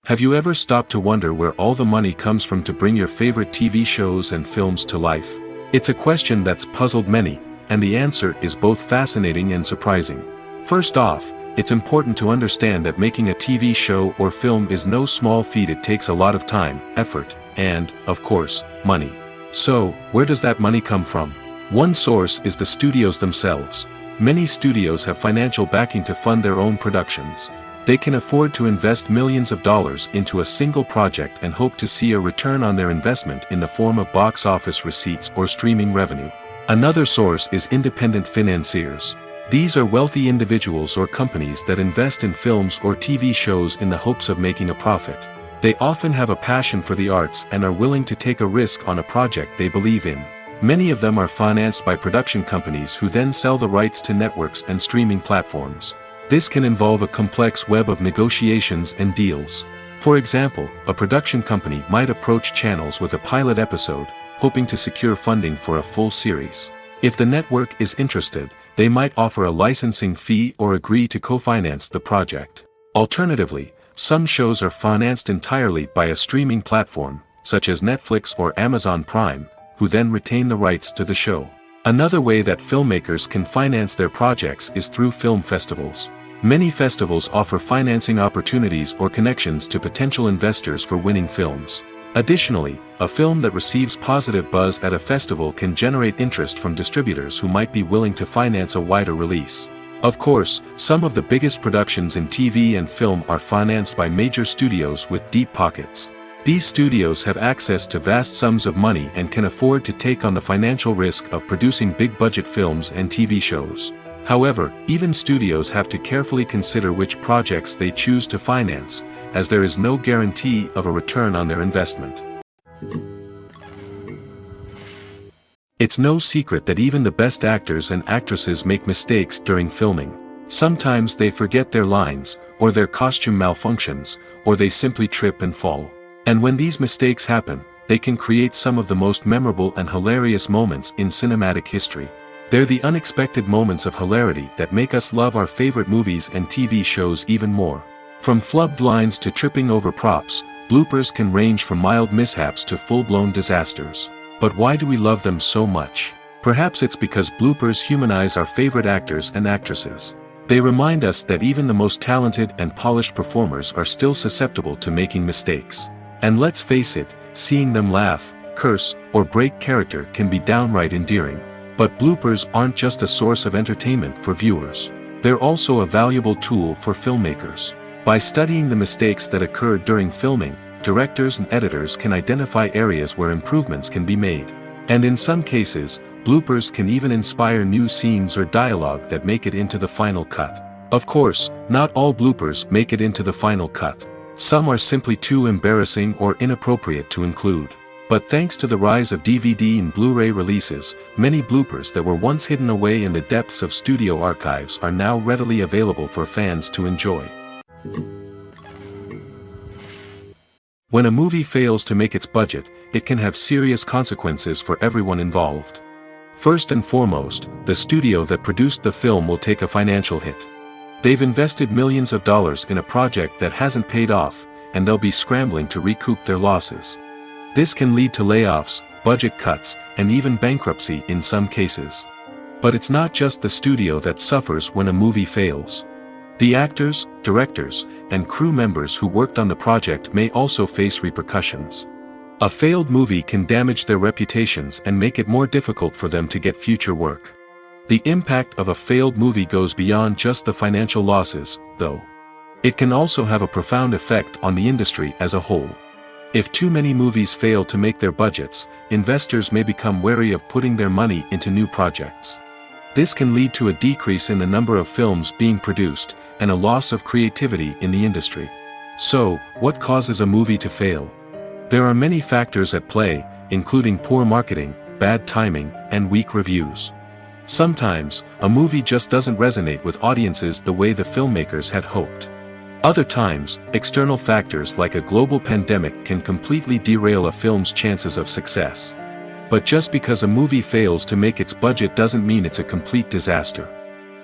Have you ever stopped to wonder where all the money comes from to bring your favorite TV shows and films to life? It's a question that's puzzled many, and the answer is both fascinating and surprising. First off, it's important to understand that making a TV show or film is no small feat. It takes a lot of time, effort, and, of course, money. So, where does that money come from? One source is the studios themselves. Many studios have financial backing to fund their own productions. They can afford to invest millions of dollars into a single project and hope to see a return on their investment in the form of box office receipts or streaming revenue. Another source is independent financiers. These are wealthy individuals or companies that invest in films or TV shows in the hopes of making a profit. They often have a passion for the arts and are willing to take a risk on a project they believe in. Many of them are financed by production companies who then sell the rights to networks and streaming platforms. This can involve a complex web of negotiations and deals. For example, a production company might approach channels with a pilot episode, hoping to secure funding for a full series. If the network is interested, they might offer a licensing fee or agree to co-finance the project. Alternatively, some shows are financed entirely by a streaming platform, such as Netflix or Amazon Prime, who then retain the rights to the show. Another way that filmmakers can finance their projects is through film festivals. Many festivals offer financing opportunities or connections to potential investors for winning films. Additionally, a film that receives positive buzz at a festival can generate interest from distributors who might be willing to finance a wider release. Of course, some of the biggest productions in TV and film are financed by major studios with deep pockets. These studios have access to vast sums of money and can afford to take on the financial risk of producing big-budget films and TV shows. However, even studios have to carefully consider which projects they choose to finance, as there is no guarantee of a return on their investment. It's no secret that even the best actors and actresses make mistakes during filming. Sometimes they forget their lines, or their costume malfunctions, or they simply trip and fall. And when these mistakes happen, they can create some of the most memorable and hilarious moments in cinematic history. They're the unexpected moments of hilarity that make us love our favorite movies and TV shows even more. From flubbed lines to tripping over props, bloopers can range from mild mishaps to full-blown disasters. But why do we love them so much? Perhaps it's because bloopers humanize our favorite actors and actresses. They remind us that even the most talented and polished performers are still susceptible to making mistakes. And let's face it, seeing them laugh, curse, or break character can be downright endearing. But bloopers aren't just a source of entertainment for viewers. They're also a valuable tool for filmmakers. By studying the mistakes that occurred during filming, directors and editors can identify areas where improvements can be made. And in some cases, bloopers can even inspire new scenes or dialogue that make it into the final cut. Of course, not all bloopers make it into the final cut. Some are simply too embarrassing or inappropriate to include. But thanks to the rise of DVD and Blu-ray releases, many bloopers that were once hidden away in the depths of studio archives are now readily available for fans to enjoy. When a movie fails to make its budget, it can have serious consequences for everyone involved. First and foremost, the studio that produced the film will take a financial hit. They've invested millions of dollars in a project that hasn't paid off, and they'll be scrambling to recoup their losses. This can lead to layoffs, budget cuts, and even bankruptcy in some cases. But it's not just the studio that suffers when a movie fails. The actors, directors, and crew members who worked on the project may also face repercussions. A failed movie can damage their reputations and make it more difficult for them to get future work. The impact of a failed movie goes beyond just the financial losses, though. It can also have a profound effect on the industry as a whole. If too many movies fail to make their budgets, investors may become wary of putting their money into new projects. This can lead to a decrease in the number of films being produced, and a loss of creativity in the industry. So, what causes a movie to fail? There are many factors at play, including poor marketing, bad timing, and weak reviews. Sometimes, a movie just doesn't resonate with audiences the way the filmmakers had hoped. Other times, external factors like a global pandemic can completely derail a film's chances of success. But just because a movie fails to make its budget doesn't mean it's a complete disaster.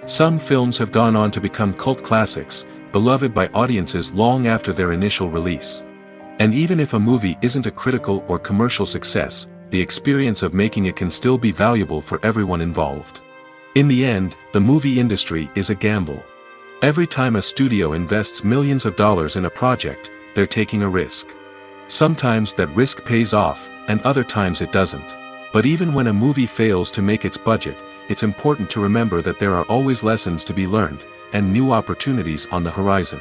Some films have gone on to become cult classics, beloved by audiences long after their initial release. And even if a movie isn't a critical or commercial success, the experience of making it can still be valuable for everyone involved. In the end, the movie industry is a gamble. Every time a studio invests millions of dollars in a project, they're taking a risk. Sometimes that risk pays off, and other times it doesn't. But even when a movie fails to make its budget, it's important to remember that there are always lessons to be learned, and new opportunities on the horizon.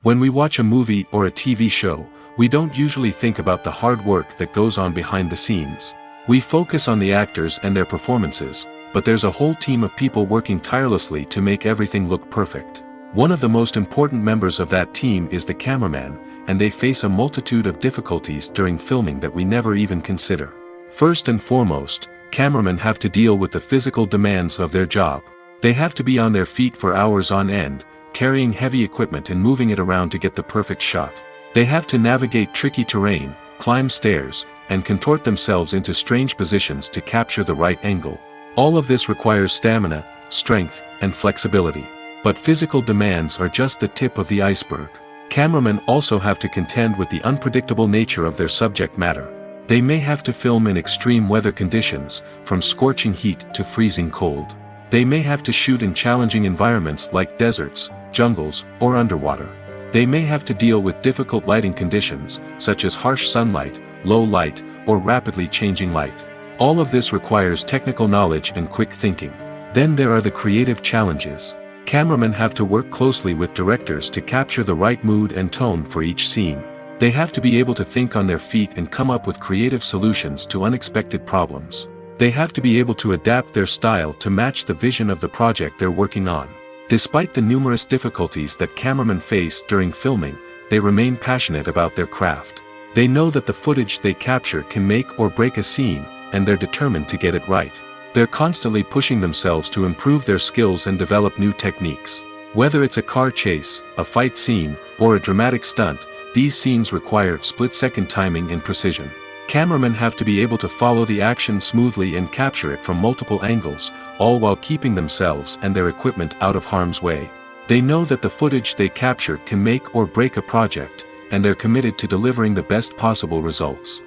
When we watch a movie or a TV show, we don't usually think about the hard work that goes on behind the scenes. We focus on the actors and their performances, but there's a whole team of people working tirelessly to make everything look perfect. One of the most important members of that team is the cameraman, and they face a multitude of difficulties during filming that we never even consider. First and foremost, cameramen have to deal with the physical demands of their job. They have to be on their feet for hours on end, carrying heavy equipment and moving it around to get the perfect shot. They have to navigate tricky terrain, climb stairs, and contort themselves into strange positions to capture the right angle. All of this requires stamina, strength, and flexibility. But physical demands are just the tip of the iceberg. Cameramen also have to contend with the unpredictable nature of their subject matter. They may have to film in extreme weather conditions, from scorching heat to freezing cold. They may have to shoot in challenging environments like deserts, jungles, or underwater. They may have to deal with difficult lighting conditions, such as harsh sunlight, low light, or rapidly changing light. All of this requires technical knowledge and quick thinking. Then there are the creative challenges. Cameramen have to work closely with directors to capture the right mood and tone for each scene. They have to be able to think on their feet and come up with creative solutions to unexpected problems. They have to be able to adapt their style to match the vision of the project they're working on. Despite the numerous difficulties that cameramen face during filming, they remain passionate about their craft. They know that the footage they capture can make or break a scene, and they're determined to get it right. They're constantly pushing themselves to improve their skills and develop new techniques. Whether it's a car chase, a fight scene, or a dramatic stunt, these scenes require split-second timing and precision. Cameramen have to be able to follow the action smoothly and capture it from multiple angles, all while keeping themselves and their equipment out of harm's way. They know that the footage they capture can make or break a project, and they're committed to delivering the best possible results.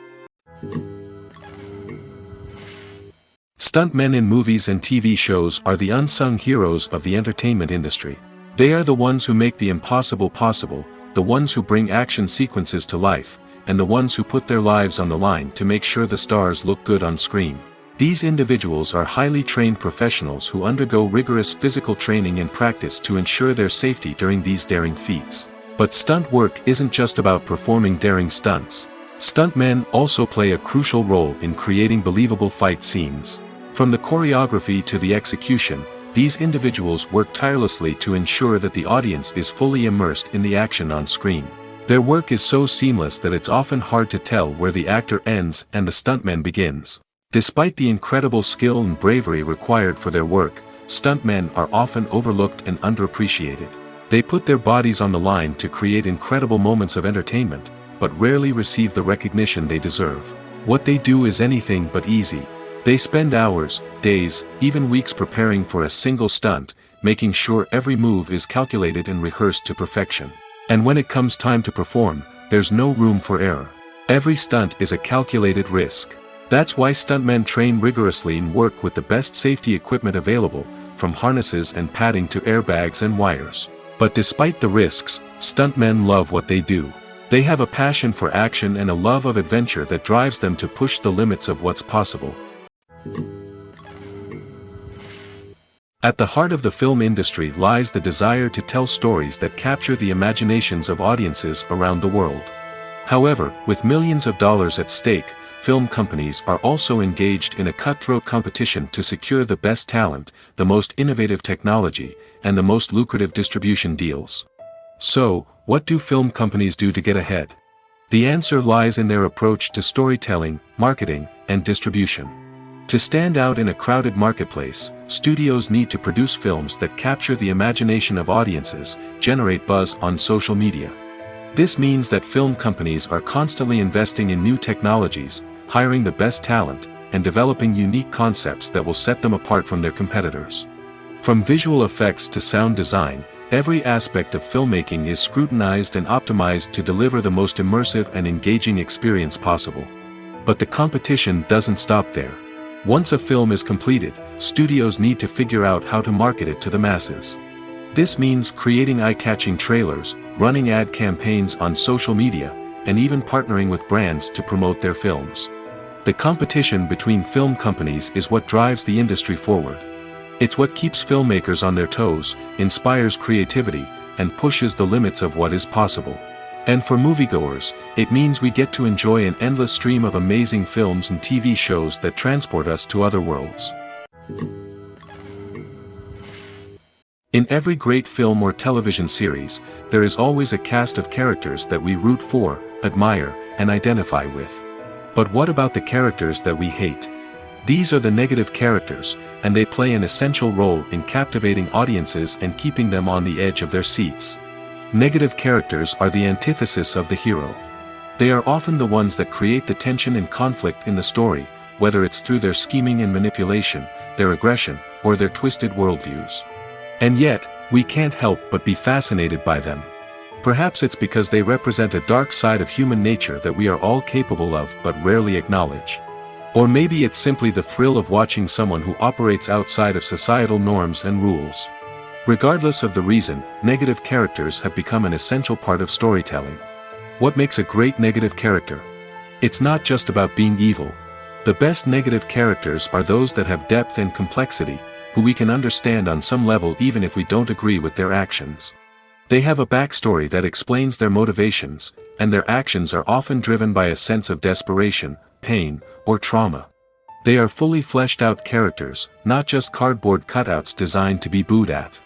Stuntmen in movies and TV shows are the unsung heroes of the entertainment industry. They are the ones who make the impossible possible, the ones who bring action sequences to life, and the ones who put their lives on the line to make sure the stars look good on screen. These individuals are highly trained professionals who undergo rigorous physical training and practice to ensure their safety during these daring feats. But stunt work isn't just about performing daring stunts. Stuntmen also play a crucial role in creating believable fight scenes. From the choreography to the execution, these individuals work tirelessly to ensure that the audience is fully immersed in the action on screen. Their work is so seamless that it's often hard to tell where the actor ends and the stuntman begins. Despite the incredible skill and bravery required for their work, stuntmen are often overlooked and underappreciated. They put their bodies on the line to create incredible moments of entertainment, but rarely receive the recognition they deserve. What they do is anything but easy. They spend hours, days, even weeks preparing for a single stunt, making sure every move is calculated and rehearsed to perfection. And when it comes time to perform, there's no room for error. Every stunt is a calculated risk. That's why stuntmen train rigorously and work with the best safety equipment available, from harnesses and padding to airbags and wires. But despite the risks, stuntmen love what they do. They have a passion for action and a love of adventure that drives them to push the limits of what's possible. At the heart of the film industry lies the desire to tell stories that capture the imaginations of audiences around the world. However, with millions of dollars at stake, film companies are also engaged in a cutthroat competition to secure the best talent, the most innovative technology, and the most lucrative distribution deals. So, what do film companies do to get ahead? The answer lies in their approach to storytelling, marketing, and distribution. To stand out in a crowded marketplace, studios need to produce films that capture the imagination of audiences, generate buzz on social media. This means that film companies are constantly investing in new technologies, hiring the best talent, and developing unique concepts that will set them apart from their competitors. From visual effects to sound design, every aspect of filmmaking is scrutinized and optimized to deliver the most immersive and engaging experience possible. But the competition doesn't stop there. Once a film is completed, studios need to figure out how to market it to the masses. This means creating eye-catching trailers, running ad campaigns on social media, and even partnering with brands to promote their films. The competition between film companies is what drives the industry forward. It's what keeps filmmakers on their toes, inspires creativity, and pushes the limits of what is possible. And for moviegoers, it means we get to enjoy an endless stream of amazing films and TV shows that transport us to other worlds. In every great film or television series, there is always a cast of characters that we root for, admire, and identify with. But what about the characters that we hate? These are the negative characters, and they play an essential role in captivating audiences and keeping them on the edge of their seats. Negative characters are the antithesis of the hero. They are often the ones that create the tension and conflict in the story, whether it's through their scheming and manipulation, their aggression, or their twisted worldviews. And yet, we can't help but be fascinated by them. Perhaps it's because they represent a dark side of human nature that we are all capable of but rarely acknowledge. Or maybe it's simply the thrill of watching someone who operates outside of societal norms and rules. Regardless of the reason, negative characters have become an essential part of storytelling. What makes a great negative character? It's not just about being evil. The best negative characters are those that have depth and complexity, who we can understand on some level even if we don't agree with their actions. They have a backstory that explains their motivations, and their actions are often driven by a sense of desperation, pain, or trauma. They are fully fleshed out characters, not just cardboard cutouts designed to be booed at.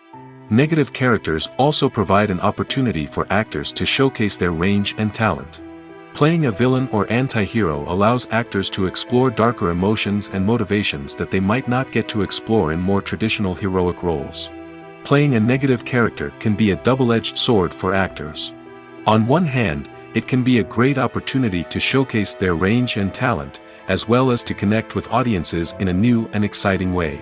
Negative characters also provide an opportunity for actors to showcase their range and talent. Playing a villain or anti-hero allows actors to explore darker emotions and motivations that they might not get to explore in more traditional heroic roles. Playing a negative character can be a double-edged sword for actors. On one hand, it can be a great opportunity to showcase their range and talent, as well as to connect with audiences in a new and exciting way.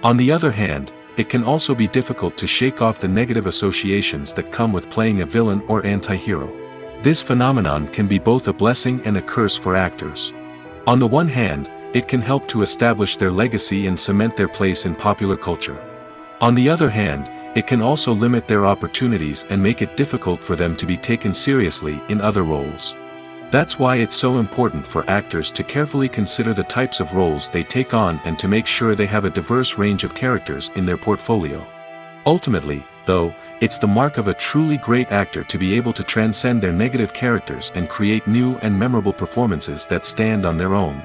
On the other hand, it can also be difficult to shake off the negative associations that come with playing a villain or anti-hero. This phenomenon can be both a blessing and a curse for actors. On the one hand, it can help to establish their legacy and cement their place in popular culture. On the other hand, it can also limit their opportunities and make it difficult for them to be taken seriously in other roles. That's why it's so important for actors to carefully consider the types of roles they take on and to make sure they have a diverse range of characters in their portfolio. Ultimately, though, it's the mark of a truly great actor to be able to transcend their negative characters and create new and memorable performances that stand on their own.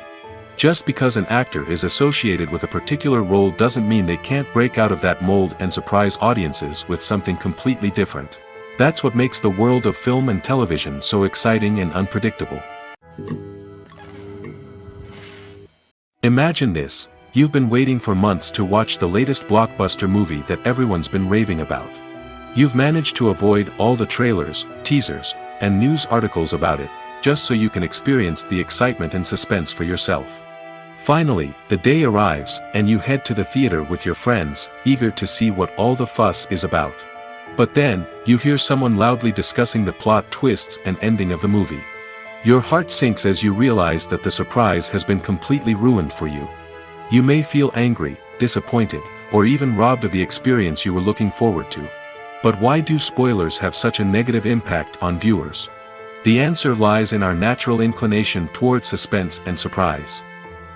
Just because an actor is associated with a particular role doesn't mean they can't break out of that mold and surprise audiences with something completely different. That's what makes the world of film and television so exciting and unpredictable. Imagine this: you've been waiting for months to watch the latest blockbuster movie that everyone's been raving about. You've managed to avoid all the trailers, teasers, and news articles about it, just so you can experience the excitement and suspense for yourself. Finally, the day arrives, and you head to the theater with your friends, eager to see what all the fuss is about. But then, you hear someone loudly discussing the plot twists and ending of the movie. Your heart sinks as you realize that the surprise has been completely ruined for you. You may feel angry, disappointed, or even robbed of the experience you were looking forward to. But why do spoilers have such a negative impact on viewers? The answer lies in our natural inclination toward suspense and surprise.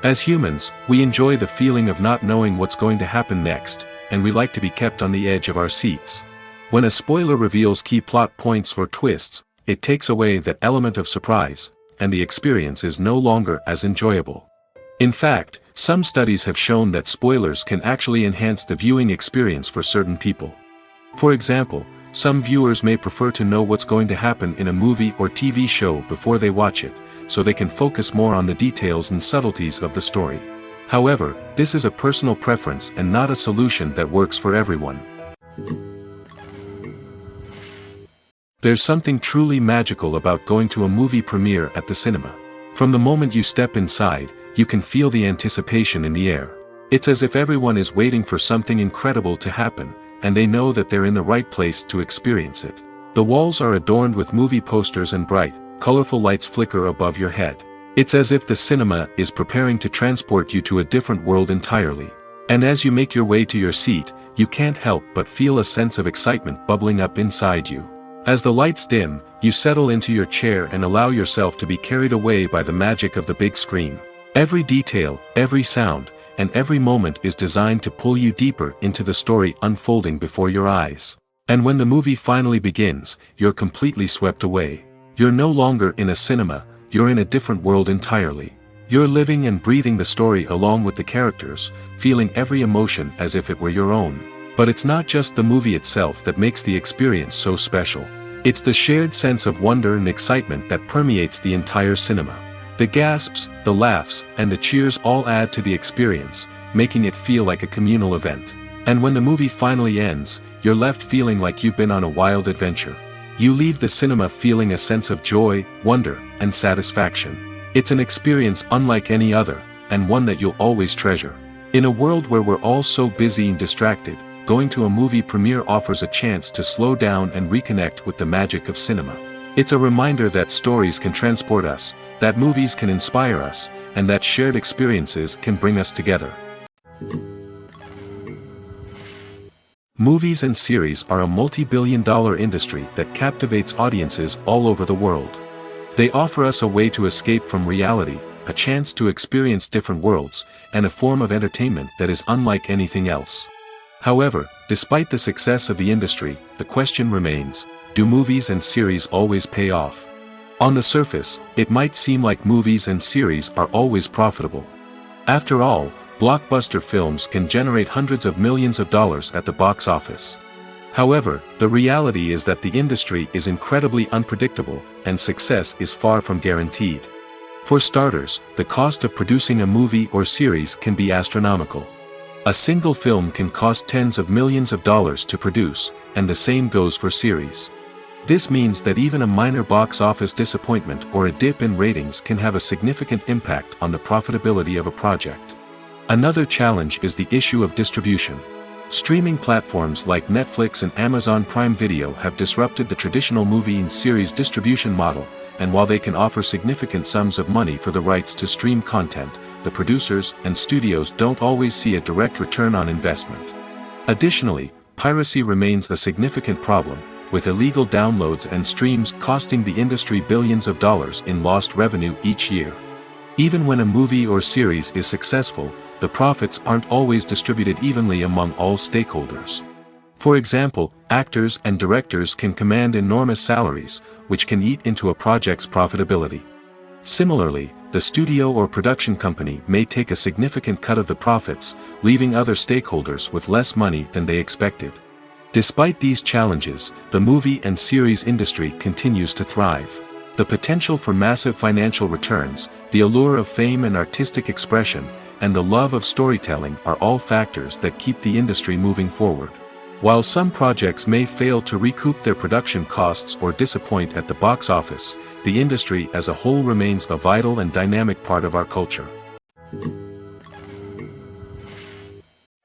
As humans, we enjoy the feeling of not knowing what's going to happen next, and we like to be kept on the edge of our seats. When a spoiler reveals key plot points or twists, it takes away that element of surprise, and the experience is no longer as enjoyable. In fact, some studies have shown that spoilers can actually enhance the viewing experience for certain people. For example, some viewers may prefer to know what's going to happen in a movie or TV show before they watch it, so they can focus more on the details and subtleties of the story. However, this is a personal preference and not a solution that works for everyone. There's something truly magical about going to a movie premiere at the cinema. From the moment you step inside, you can feel the anticipation in the air. It's as if everyone is waiting for something incredible to happen, and they know that they're in the right place to experience it. The walls are adorned with movie posters and bright, colorful lights flicker above your head. It's as if the cinema is preparing to transport you to a different world entirely. And as you make your way to your seat, you can't help but feel a sense of excitement bubbling up inside you. As the lights dim, you settle into your chair and allow yourself to be carried away by the magic of the big screen. Every detail, every sound, and every moment is designed to pull you deeper into the story unfolding before your eyes. And when the movie finally begins, you're completely swept away. You're no longer in a cinema, you're in a different world entirely. You're living and breathing the story along with the characters, feeling every emotion as if it were your own. But it's not just the movie itself that makes the experience so special. It's the shared sense of wonder and excitement that permeates the entire cinema. The gasps, the laughs, and the cheers all add to the experience, making it feel like a communal event. And when the movie finally ends, you're left feeling like you've been on a wild adventure. You leave the cinema feeling a sense of joy, wonder, and satisfaction. It's an experience unlike any other, and one that you'll always treasure. In a world where we're all so busy and distracted, going to a movie premiere offers a chance to slow down and reconnect with the magic of cinema. It's a reminder that stories can transport us, that movies can inspire us, and that shared experiences can bring us together. Movies and series are a multi-billion-dollar industry that captivates audiences all over the world. They offer us a way to escape from reality, a chance to experience different worlds, and a form of entertainment that is unlike anything else. However, despite the success of the industry, the question remains, do movies and series always pay off? On the surface, it might seem like movies and series are always profitable. After all, blockbuster films can generate hundreds of millions of dollars at the box office. However, the reality is that the industry is incredibly unpredictable, and success is far from guaranteed. For starters, the cost of producing a movie or series can be astronomical. A single film can cost tens of millions of dollars to produce, and the same goes for series. This means that even a minor box office disappointment or a dip in ratings can have a significant impact on the profitability of a project. Another challenge is the issue of distribution. Streaming platforms like Netflix and Amazon Prime Video have disrupted the traditional movie and series distribution model, and while they can offer significant sums of money for the rights to stream content, the producers and studios don't always see a direct return on investment. Additionally, piracy remains a significant problem, with illegal downloads and streams costing the industry billions of dollars in lost revenue each year. Even when a movie or series is successful, the profits aren't always distributed evenly among all stakeholders. For example, actors and directors can command enormous salaries, which can eat into a project's profitability. Similarly, the studio or production company may take a significant cut of the profits, leaving other stakeholders with less money than they expected. Despite these challenges, the movie and series industry continues to thrive. The potential for massive financial returns, the allure of fame and artistic expression, and the love of storytelling are all factors that keep the industry moving forward. While some projects may fail to recoup their production costs or disappoint at the box office, the industry as a whole remains a vital and dynamic part of our culture.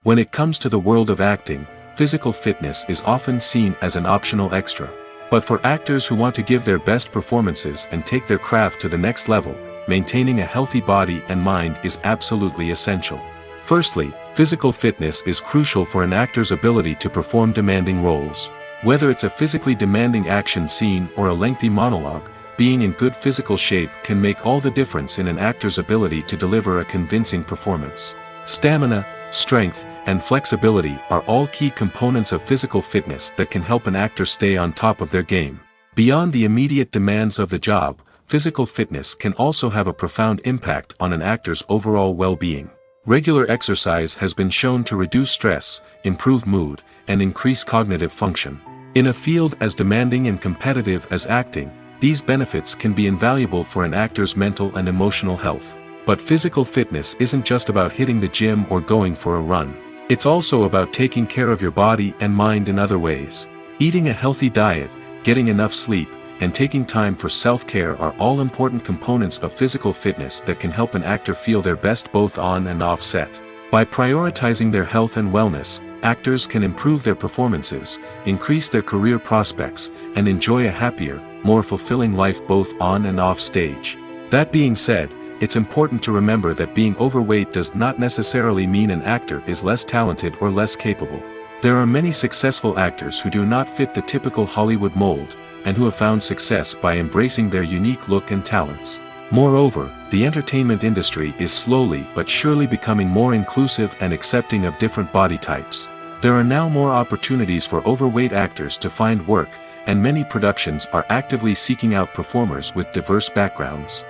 When it comes to the world of acting, physical fitness is often seen as an optional extra. But for actors who want to give their best performances and take their craft to the next level, maintaining a healthy body and mind is absolutely essential. Firstly, physical fitness is crucial for an actor's ability to perform demanding roles. Whether it's a physically demanding action scene or a lengthy monologue, being in good physical shape can make all the difference in an actor's ability to deliver a convincing performance. Stamina, strength, and flexibility are all key components of physical fitness that can help an actor stay on top of their game. Beyond the immediate demands of the job, physical fitness can also have a profound impact on an actor's overall well-being. Regular exercise has been shown to reduce stress, improve mood, and increase cognitive function. In a field as demanding and competitive as acting, these benefits can be invaluable for an actor's mental and emotional health. But physical fitness isn't just about hitting the gym or going for a run. It's also about taking care of your body and mind in other ways. Eating a healthy diet, getting enough sleep, and taking time for self-care are all important components of physical fitness that can help an actor feel their best both on and off set. By prioritizing their health and wellness, actors can improve their performances, increase their career prospects, and enjoy a happier, more fulfilling life both on and off stage. That being said, it's important to remember that being overweight does not necessarily mean an actor is less talented or less capable. There are many successful actors who do not fit the typical Hollywood mold, and who have found success by embracing their unique look and talents. Moreover, the entertainment industry is slowly but surely becoming more inclusive and accepting of different body types. There are now more opportunities for overweight actors to find work, and many productions are actively seeking out performers with diverse backgrounds.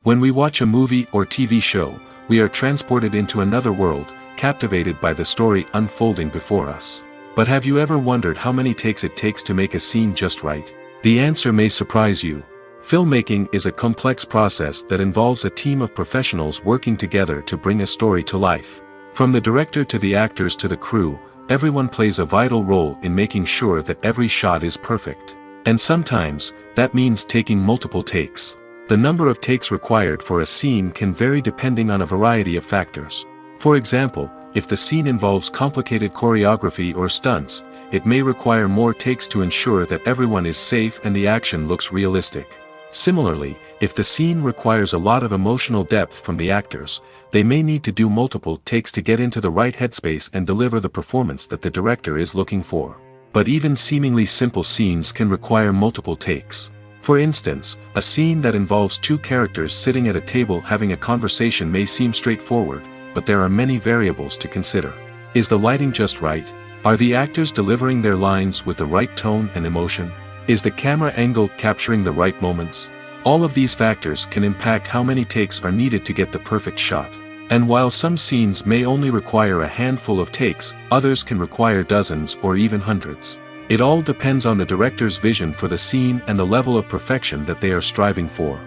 When we watch a movie or TV show, we are transported into another world, captivated by the story unfolding before us. But have you ever wondered how many takes it takes to make a scene just right? The answer may surprise you. Filmmaking is a complex process that involves a team of professionals working together to bring a story to life. From the director to the actors to the crew, everyone plays a vital role in making sure that every shot is perfect. And sometimes, that means taking multiple takes. The number of takes required for a scene can vary depending on a variety of factors. For example, if the scene involves complicated choreography or stunts, it may require more takes to ensure that everyone is safe and the action looks realistic. Similarly, if the scene requires a lot of emotional depth from the actors, they may need to do multiple takes to get into the right headspace and deliver the performance that the director is looking for. But even seemingly simple scenes can require multiple takes. For instance, a scene that involves two characters sitting at a table having a conversation may seem straightforward, but there are many variables to consider. Is the lighting just right? Are the actors delivering their lines with the right tone and emotion? Is the camera angle capturing the right moments? All of these factors can impact how many takes are needed to get the perfect shot. And while some scenes may only require a handful of takes, others can require dozens or even hundreds. It all depends on the director's vision for the scene and the level of perfection that they are striving for.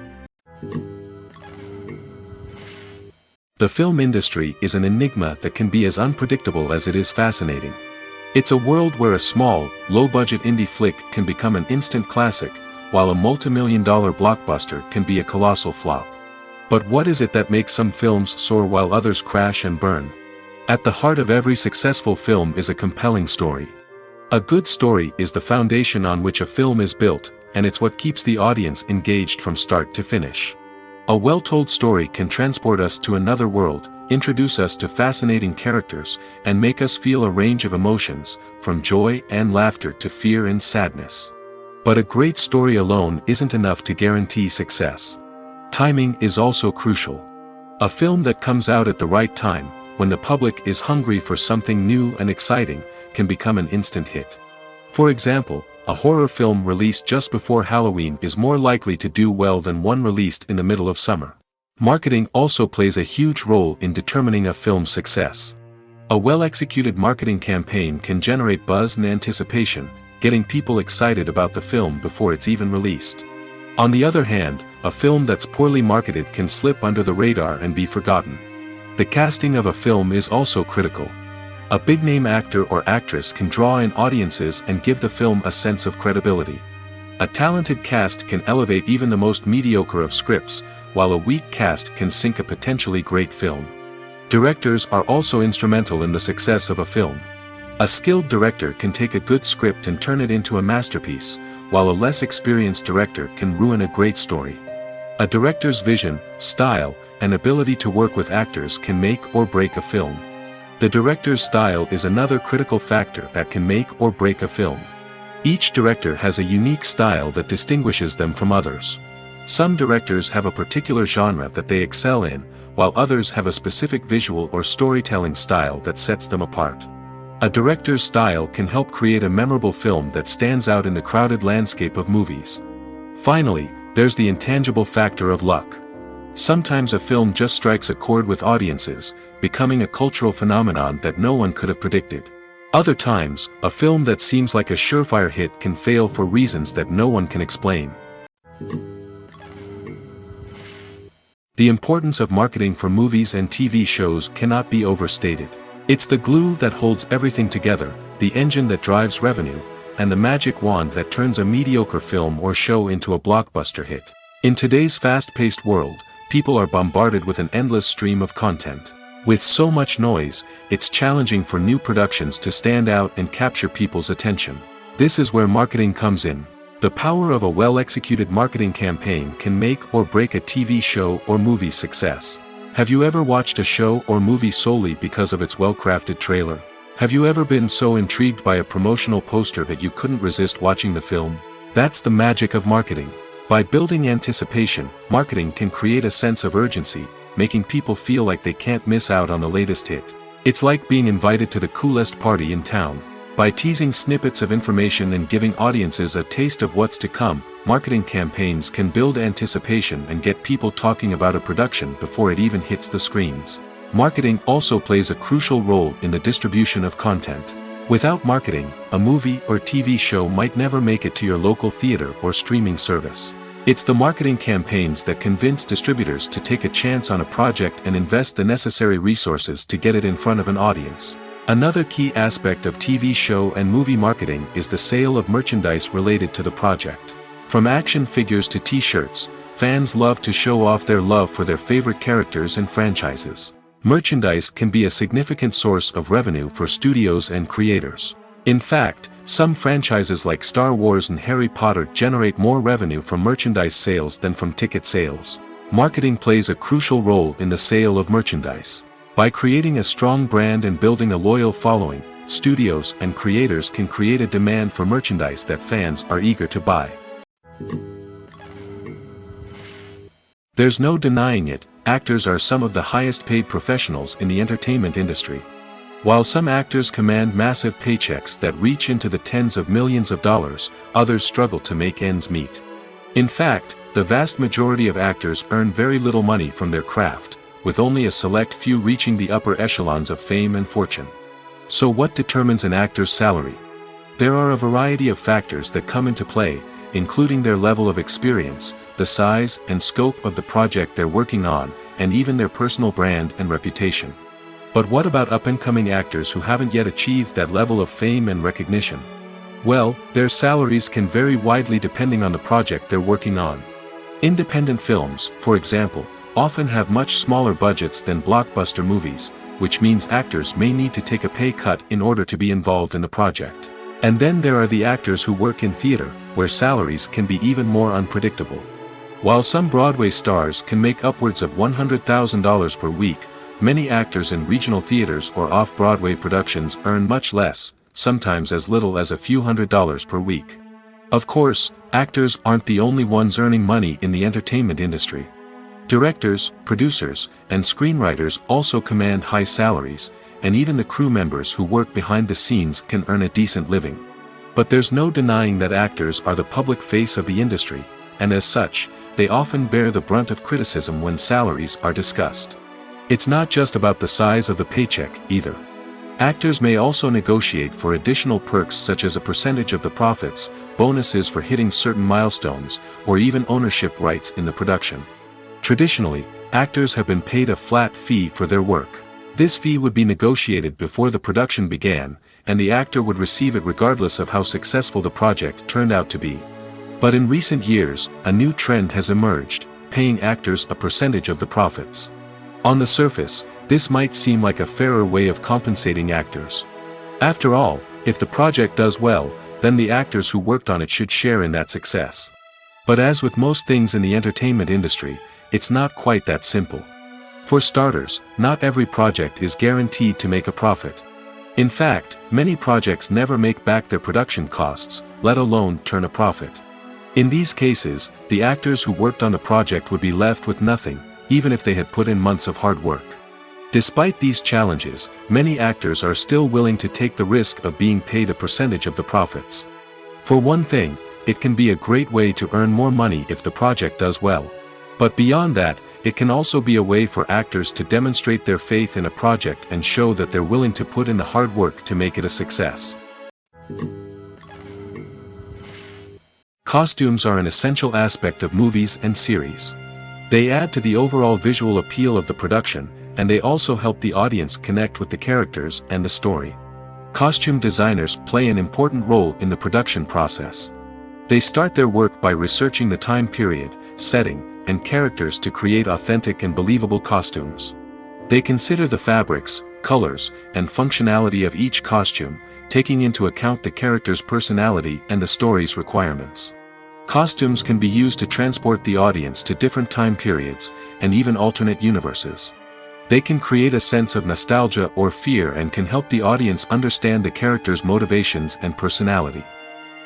The film industry is an enigma that can be as unpredictable as it is fascinating. It's a world where a small, low-budget indie flick can become an instant classic, while a multi-million-dollar blockbuster can be a colossal flop. But what is it that makes some films soar while others crash and burn? At the heart of every successful film is a compelling story. A good story is the foundation on which a film is built, and it's what keeps the audience engaged from start to finish. A well-told story can transport us to another world, introduce us to fascinating characters, and make us feel a range of emotions, from joy and laughter to fear and sadness. But a great story alone isn't enough to guarantee success. Timing is also crucial. A film that comes out at the right time, when the public is hungry for something new and exciting, can become an instant hit. For example, a horror film released just before Halloween is more likely to do well than one released in the middle of summer. Marketing also plays a huge role in determining a film's success. A well-executed marketing campaign can generate buzz and anticipation, getting people excited about the film before it's even released. On the other hand, a film that's poorly marketed can slip under the radar and be forgotten. The casting of a film is also critical. A big-name actor or actress can draw in audiences and give the film a sense of credibility. A talented cast can elevate even the most mediocre of scripts, while a weak cast can sink a potentially great film. Directors are also instrumental in the success of a film. A skilled director can take a good script and turn it into a masterpiece, while a less experienced director can ruin a great story. A director's vision, style, and ability to work with actors can make or break a film. The director's style is another critical factor that can make or break a film. Each director has a unique style that distinguishes them from others. Some directors have a particular genre that they excel in, while others have a specific visual or storytelling style that sets them apart. A director's style can help create a memorable film that stands out in the crowded landscape of movies. Finally, there's the intangible factor of luck. Sometimes a film just strikes a chord with audiences, becoming a cultural phenomenon that no one could have predicted. Other times, a film that seems like a surefire hit can fail for reasons that no one can explain. The importance of marketing for movies and TV shows cannot be overstated. It's the glue that holds everything together, the engine that drives revenue, and the magic wand that turns a mediocre film or show into a blockbuster hit. In today's fast-paced world, people are bombarded with an endless stream of content. With so much noise, it's challenging for new productions to stand out and capture people's attention. This is where marketing comes in. The power of a well-executed marketing campaign can make or break a TV show or movie's success. Have you ever watched a show or movie solely because of its well-crafted trailer? Have you ever been so intrigued by a promotional poster that you couldn't resist watching the film? That's the magic of marketing. By building anticipation, marketing can create a sense of urgency, making people feel like they can't miss out on the latest hit. It's like being invited to the coolest party in town. By teasing snippets of information and giving audiences a taste of what's to come, marketing campaigns can build anticipation and get people talking about a production before it even hits the screens. Marketing also plays a crucial role in the distribution of content. Without marketing, a movie or TV show might never make it to your local theater or streaming service. It's the marketing campaigns that convince distributors to take a chance on a project and invest the necessary resources to get it in front of an audience. Another key aspect of TV show and movie marketing is the sale of merchandise related to the project. From action figures to t-shirts, fans love to show off their love for their favorite characters and franchises. Merchandise can be a significant source of revenue for studios and creators. In fact, some franchises like Star Wars and Harry Potter generate more revenue from merchandise sales than from ticket sales. Marketing plays a crucial role in the sale of merchandise. By creating a strong brand and building a loyal following, studios and creators can create a demand for merchandise that fans are eager to buy. There's no denying it, actors are some of the highest paid professionals in the entertainment industry. While some actors command massive paychecks that reach into the tens of millions of dollars, others struggle to make ends meet. In fact, the vast majority of actors earn very little money from their craft, with only a select few reaching the upper echelons of fame and fortune. So what determines an actor's salary? There are a variety of factors that come into play, including their level of experience, the size and scope of the project they're working on, and even their personal brand and reputation. But what about up-and-coming actors who haven't yet achieved that level of fame and recognition? Well, their salaries can vary widely depending on the project they're working on. Independent films, for example, often have much smaller budgets than blockbuster movies, which means actors may need to take a pay cut in order to be involved in the project. And then there are the actors who work in theater, where salaries can be even more unpredictable. While some Broadway stars can make upwards of $100,000 per week, many actors in regional theaters or off-Broadway productions earn much less, sometimes as little as a few $100s per week. Of course, actors aren't the only ones earning money in the entertainment industry. Directors, producers, and screenwriters also command high salaries, and even the crew members who work behind the scenes can earn a decent living. But there's no denying that actors are the public face of the industry, and as such, they often bear the brunt of criticism when salaries are discussed. It's not just about the size of the paycheck, either. Actors may also negotiate for additional perks such as a percentage of the profits, bonuses for hitting certain milestones, or even ownership rights in the production. Traditionally, actors have been paid a flat fee for their work. This fee would be negotiated before the production began, and the actor would receive it regardless of how successful the project turned out to be. But in recent years, a new trend has emerged, paying actors a percentage of the profits. On the surface, this might seem like a fairer way of compensating actors. After all, if the project does well, then the actors who worked on it should share in that success. But as with most things in the entertainment industry, it's not quite that simple. For starters, not every project is guaranteed to make a profit. In fact, many projects never make back their production costs, let alone turn a profit. In these cases, the actors who worked on the project would be left with nothing, even if they had put in months of hard work. Despite these challenges, many actors are still willing to take the risk of being paid a percentage of the profits. For one thing, it can be a great way to earn more money if the project does well. But beyond that, it can also be a way for actors to demonstrate their faith in a project and show that they're willing to put in the hard work to make it a success. Costumes are an essential aspect of movies and series. They add to the overall visual appeal of the production, and they also help the audience connect with the characters and the story. Costume designers play an important role in the production process. They start their work by researching the time period, setting, and characters to create authentic and believable costumes. They consider the fabrics, colors, and functionality of each costume, taking into account the character's personality and the story's requirements. Costumes can be used to transport the audience to different time periods, and even alternate universes. They can create a sense of nostalgia or fear and can help the audience understand the character's motivations and personality.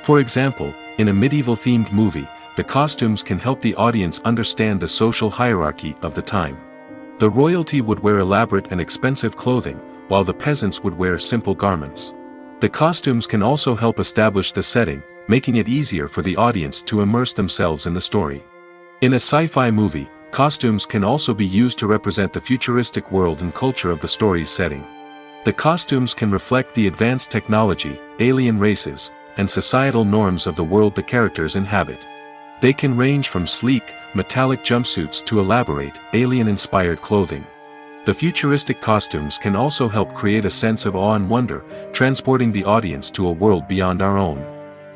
For example, in a medieval-themed movie, the costumes can help the audience understand the social hierarchy of the time. The royalty would wear elaborate and expensive clothing, while the peasants would wear simple garments. The costumes can also help establish the setting, making it easier for the audience to immerse themselves in the story. In a sci-fi movie, costumes can also be used to represent the futuristic world and culture of the story's setting. The costumes can reflect the advanced technology, alien races, and societal norms of the world the characters inhabit. They can range from sleek, metallic jumpsuits to elaborate, alien-inspired clothing. The futuristic costumes can also help create a sense of awe and wonder, transporting the audience to a world beyond our own.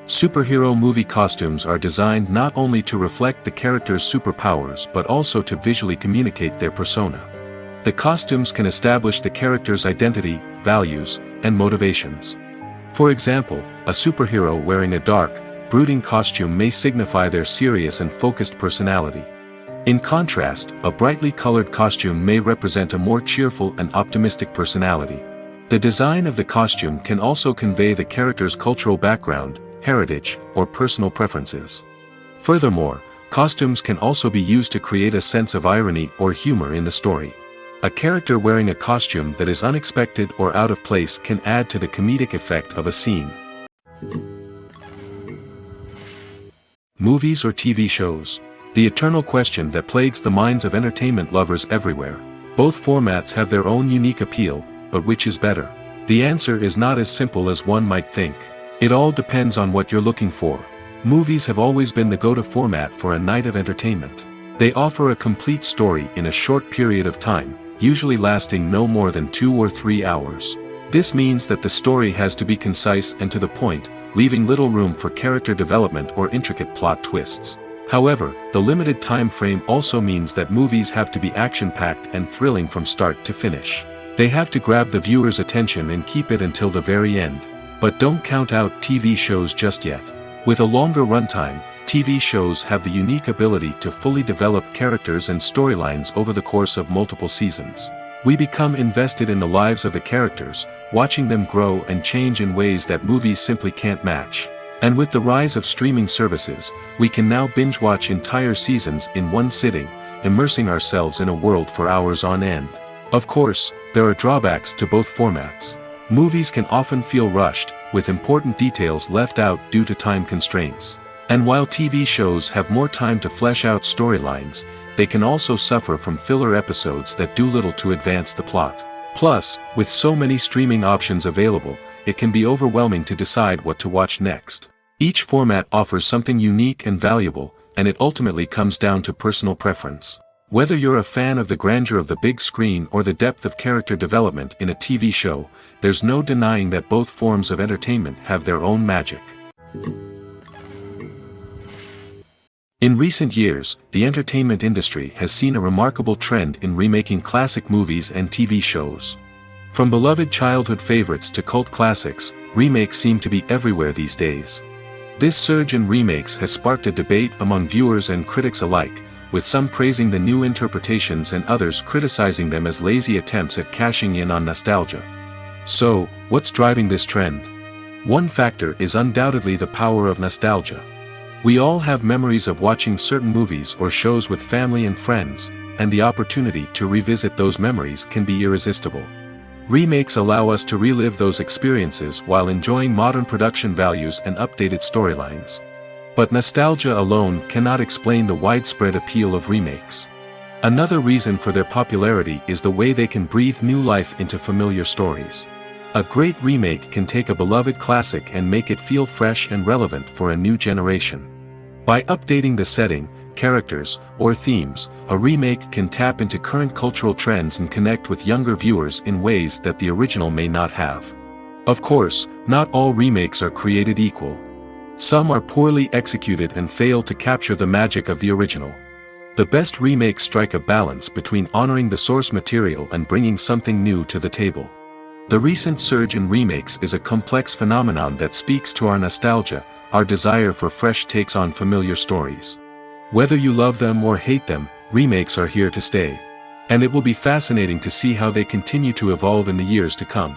Superhero movie costumes are designed not only to reflect the character's superpowers but also to visually communicate their persona. The costumes can establish the character's identity, values, and motivations. For example, a superhero wearing a dark, brooding costume may signify their serious and focused personality. In contrast, a brightly colored costume may represent a more cheerful and optimistic personality. The design of the costume can also convey the character's cultural background, heritage, or personal preferences. Furthermore, costumes can also be used to create a sense of irony or humor in the story. A character wearing a costume that is unexpected or out of place can add to the comedic effect of a scene. Movies or TV shows? The eternal question that plagues the minds of entertainment lovers everywhere. Both formats have their own unique appeal, but which is better? The answer is not as simple as one might think. It all depends on what you're looking for. Movies have always been the go-to format for a night of entertainment. They offer a complete story in a short period of time, usually lasting no more than 2 or 3 hours. This means that the story has to be concise and to the point, leaving little room for character development or intricate plot twists. However, the limited time frame also means that movies have to be action-packed and thrilling from start to finish. They have to grab the viewer's attention and keep it until the very end. But don't count out TV shows just yet. With a longer runtime, TV shows have the unique ability to fully develop characters and storylines over the course of multiple seasons. We become invested in the lives of the characters, watching them grow and change in ways that movies simply can't match. And with the rise of streaming services, we can now binge-watch entire seasons in one sitting, immersing ourselves in a world for hours on end. Of course, there are drawbacks to both formats. Movies can often feel rushed, with important details left out due to time constraints. And while TV shows have more time to flesh out storylines, they can also suffer from filler episodes that do little to advance the plot. Plus, with so many streaming options available, it can be overwhelming to decide what to watch next. Each format offers something unique and valuable, and it ultimately comes down to personal preference. Whether you're a fan of the grandeur of the big screen or the depth of character development in a TV show, there's no denying that both forms of entertainment have their own magic. In recent years, the entertainment industry has seen a remarkable trend in remaking classic movies and TV shows. From beloved childhood favorites to cult classics, remakes seem to be everywhere these days. This surge in remakes has sparked a debate among viewers and critics alike, with some praising the new interpretations and others criticizing them as lazy attempts at cashing in on nostalgia. So, what's driving this trend? One factor is undoubtedly the power of nostalgia. We all have memories of watching certain movies or shows with family and friends, and the opportunity to revisit those memories can be irresistible. Remakes allow us to relive those experiences while enjoying modern production values and updated storylines. But nostalgia alone cannot explain the widespread appeal of remakes. Another reason for their popularity is the way they can breathe new life into familiar stories. A great remake can take a beloved classic and make it feel fresh and relevant for a new generation. By updating the setting, characters, or themes, a remake can tap into current cultural trends and connect with younger viewers in ways that the original may not have. Of course, not all remakes are created equal. Some are poorly executed and fail to capture the magic of the original. The best remakes strike a balance between honoring the source material and bringing something new to the table. The recent surge in remakes is a complex phenomenon that speaks to our nostalgia, our desire for fresh takes on familiar stories. Whether you love them or hate them, remakes are here to stay. And it will be fascinating to see how they continue to evolve in the years to come.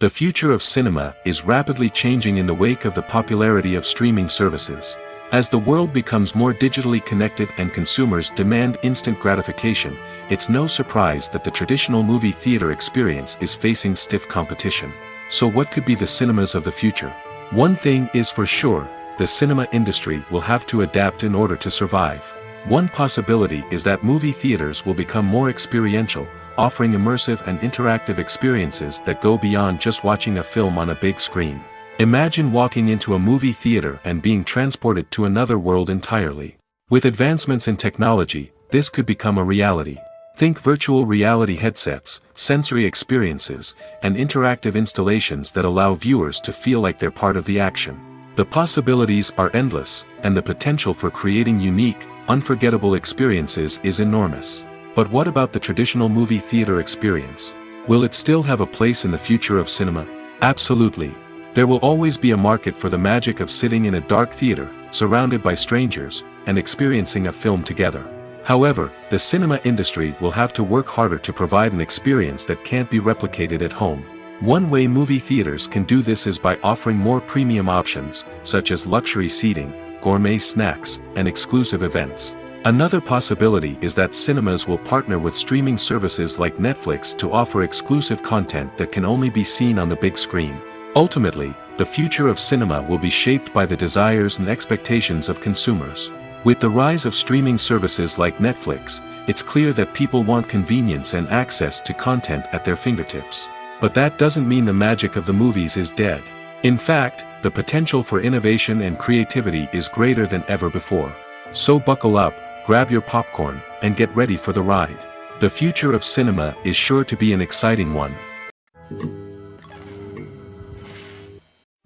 The future of cinema is rapidly changing in the wake of the popularity of streaming services. As the world becomes more digitally connected and consumers demand instant gratification, it's no surprise that the traditional movie theater experience is facing stiff competition. So what could be the cinemas of the future? One thing is for sure, the cinema industry will have to adapt in order to survive. One possibility is that movie theaters will become more experiential, offering immersive and interactive experiences that go beyond just watching a film on a big screen. Imagine walking into a movie theater and being transported to another world entirely. With advancements in technology, this could become a reality. Think virtual reality headsets, sensory experiences, and interactive installations that allow viewers to feel like they're part of the action. The possibilities are endless, and the potential for creating unique, unforgettable experiences is enormous. But what about the traditional movie theater experience? Will it still have a place in the future of cinema? Absolutely. There will always be a market for the magic of sitting in a dark theater, surrounded by strangers, and experiencing a film together. However, the cinema industry will have to work harder to provide an experience that can't be replicated at home. One way movie theaters can do this is by offering more premium options, such as luxury seating, gourmet snacks, and exclusive events. Another possibility is that cinemas will partner with streaming services like Netflix to offer exclusive content that can only be seen on the big screen. Ultimately, the future of cinema will be shaped by the desires and expectations of consumers. With the rise of streaming services like Netflix, it's clear that people want convenience and access to content at their fingertips. But that doesn't mean the magic of the movies is dead. In fact, the potential for innovation and creativity is greater than ever before. So buckle up, grab your popcorn, and get ready for the ride. The future of cinema is sure to be an exciting one.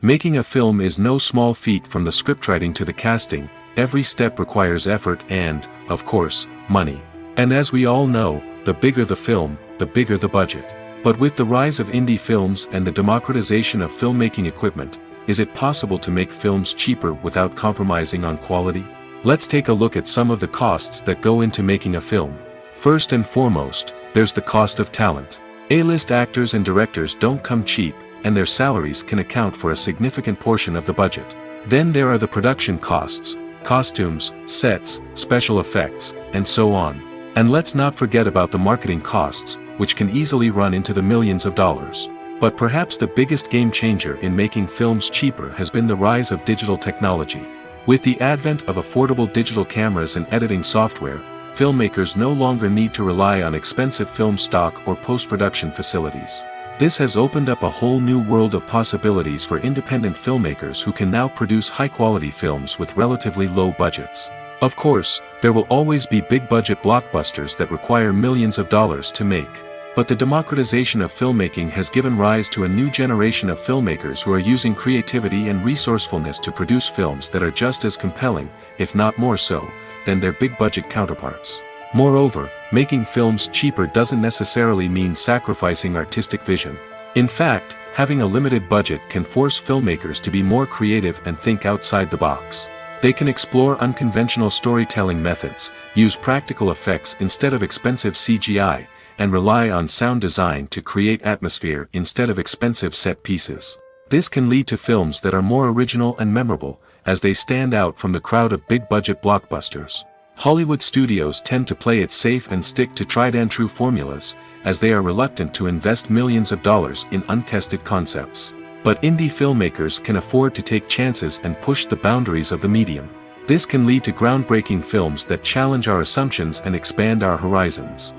Making a film is no small feat. From the scriptwriting to the casting, every step requires effort and, of course, money. And as we all know, the bigger the film, the bigger the budget. But with the rise of indie films and the democratization of filmmaking equipment, is it possible to make films cheaper without compromising on quality? Let's take a look at some of the costs that go into making a film. First and foremost, there's the cost of talent. A-list actors and directors don't come cheap, and their salaries can account for a significant portion of the budget. Then there are the production costs, costumes, sets, special effects, and so on. And let's not forget about the marketing costs, which can easily run into the millions of dollars. But perhaps the biggest game changer in making films cheaper has been the rise of digital technology. With the advent of affordable digital cameras and editing software, filmmakers no longer need to rely on expensive film stock or post-production facilities. This has opened up a whole new world of possibilities for independent filmmakers who can now produce high-quality films with relatively low budgets. Of course, there will always be big-budget blockbusters that require millions of dollars to make. But the democratization of filmmaking has given rise to a new generation of filmmakers who are using creativity and resourcefulness to produce films that are just as compelling, if not more so, than their big-budget counterparts. Moreover, making films cheaper doesn't necessarily mean sacrificing artistic vision. In fact, having a limited budget can force filmmakers to be more creative and think outside the box. They can explore unconventional storytelling methods, use practical effects instead of expensive CGI, and rely on sound design to create atmosphere instead of expensive set pieces. This can lead to films that are more original and memorable, as they stand out from the crowd of big-budget blockbusters. Hollywood studios tend to play it safe and stick to tried-and-true formulas, as they are reluctant to invest millions of dollars in untested concepts. But indie filmmakers can afford to take chances and push the boundaries of the medium. This can lead to groundbreaking films that challenge our assumptions and expand our horizons.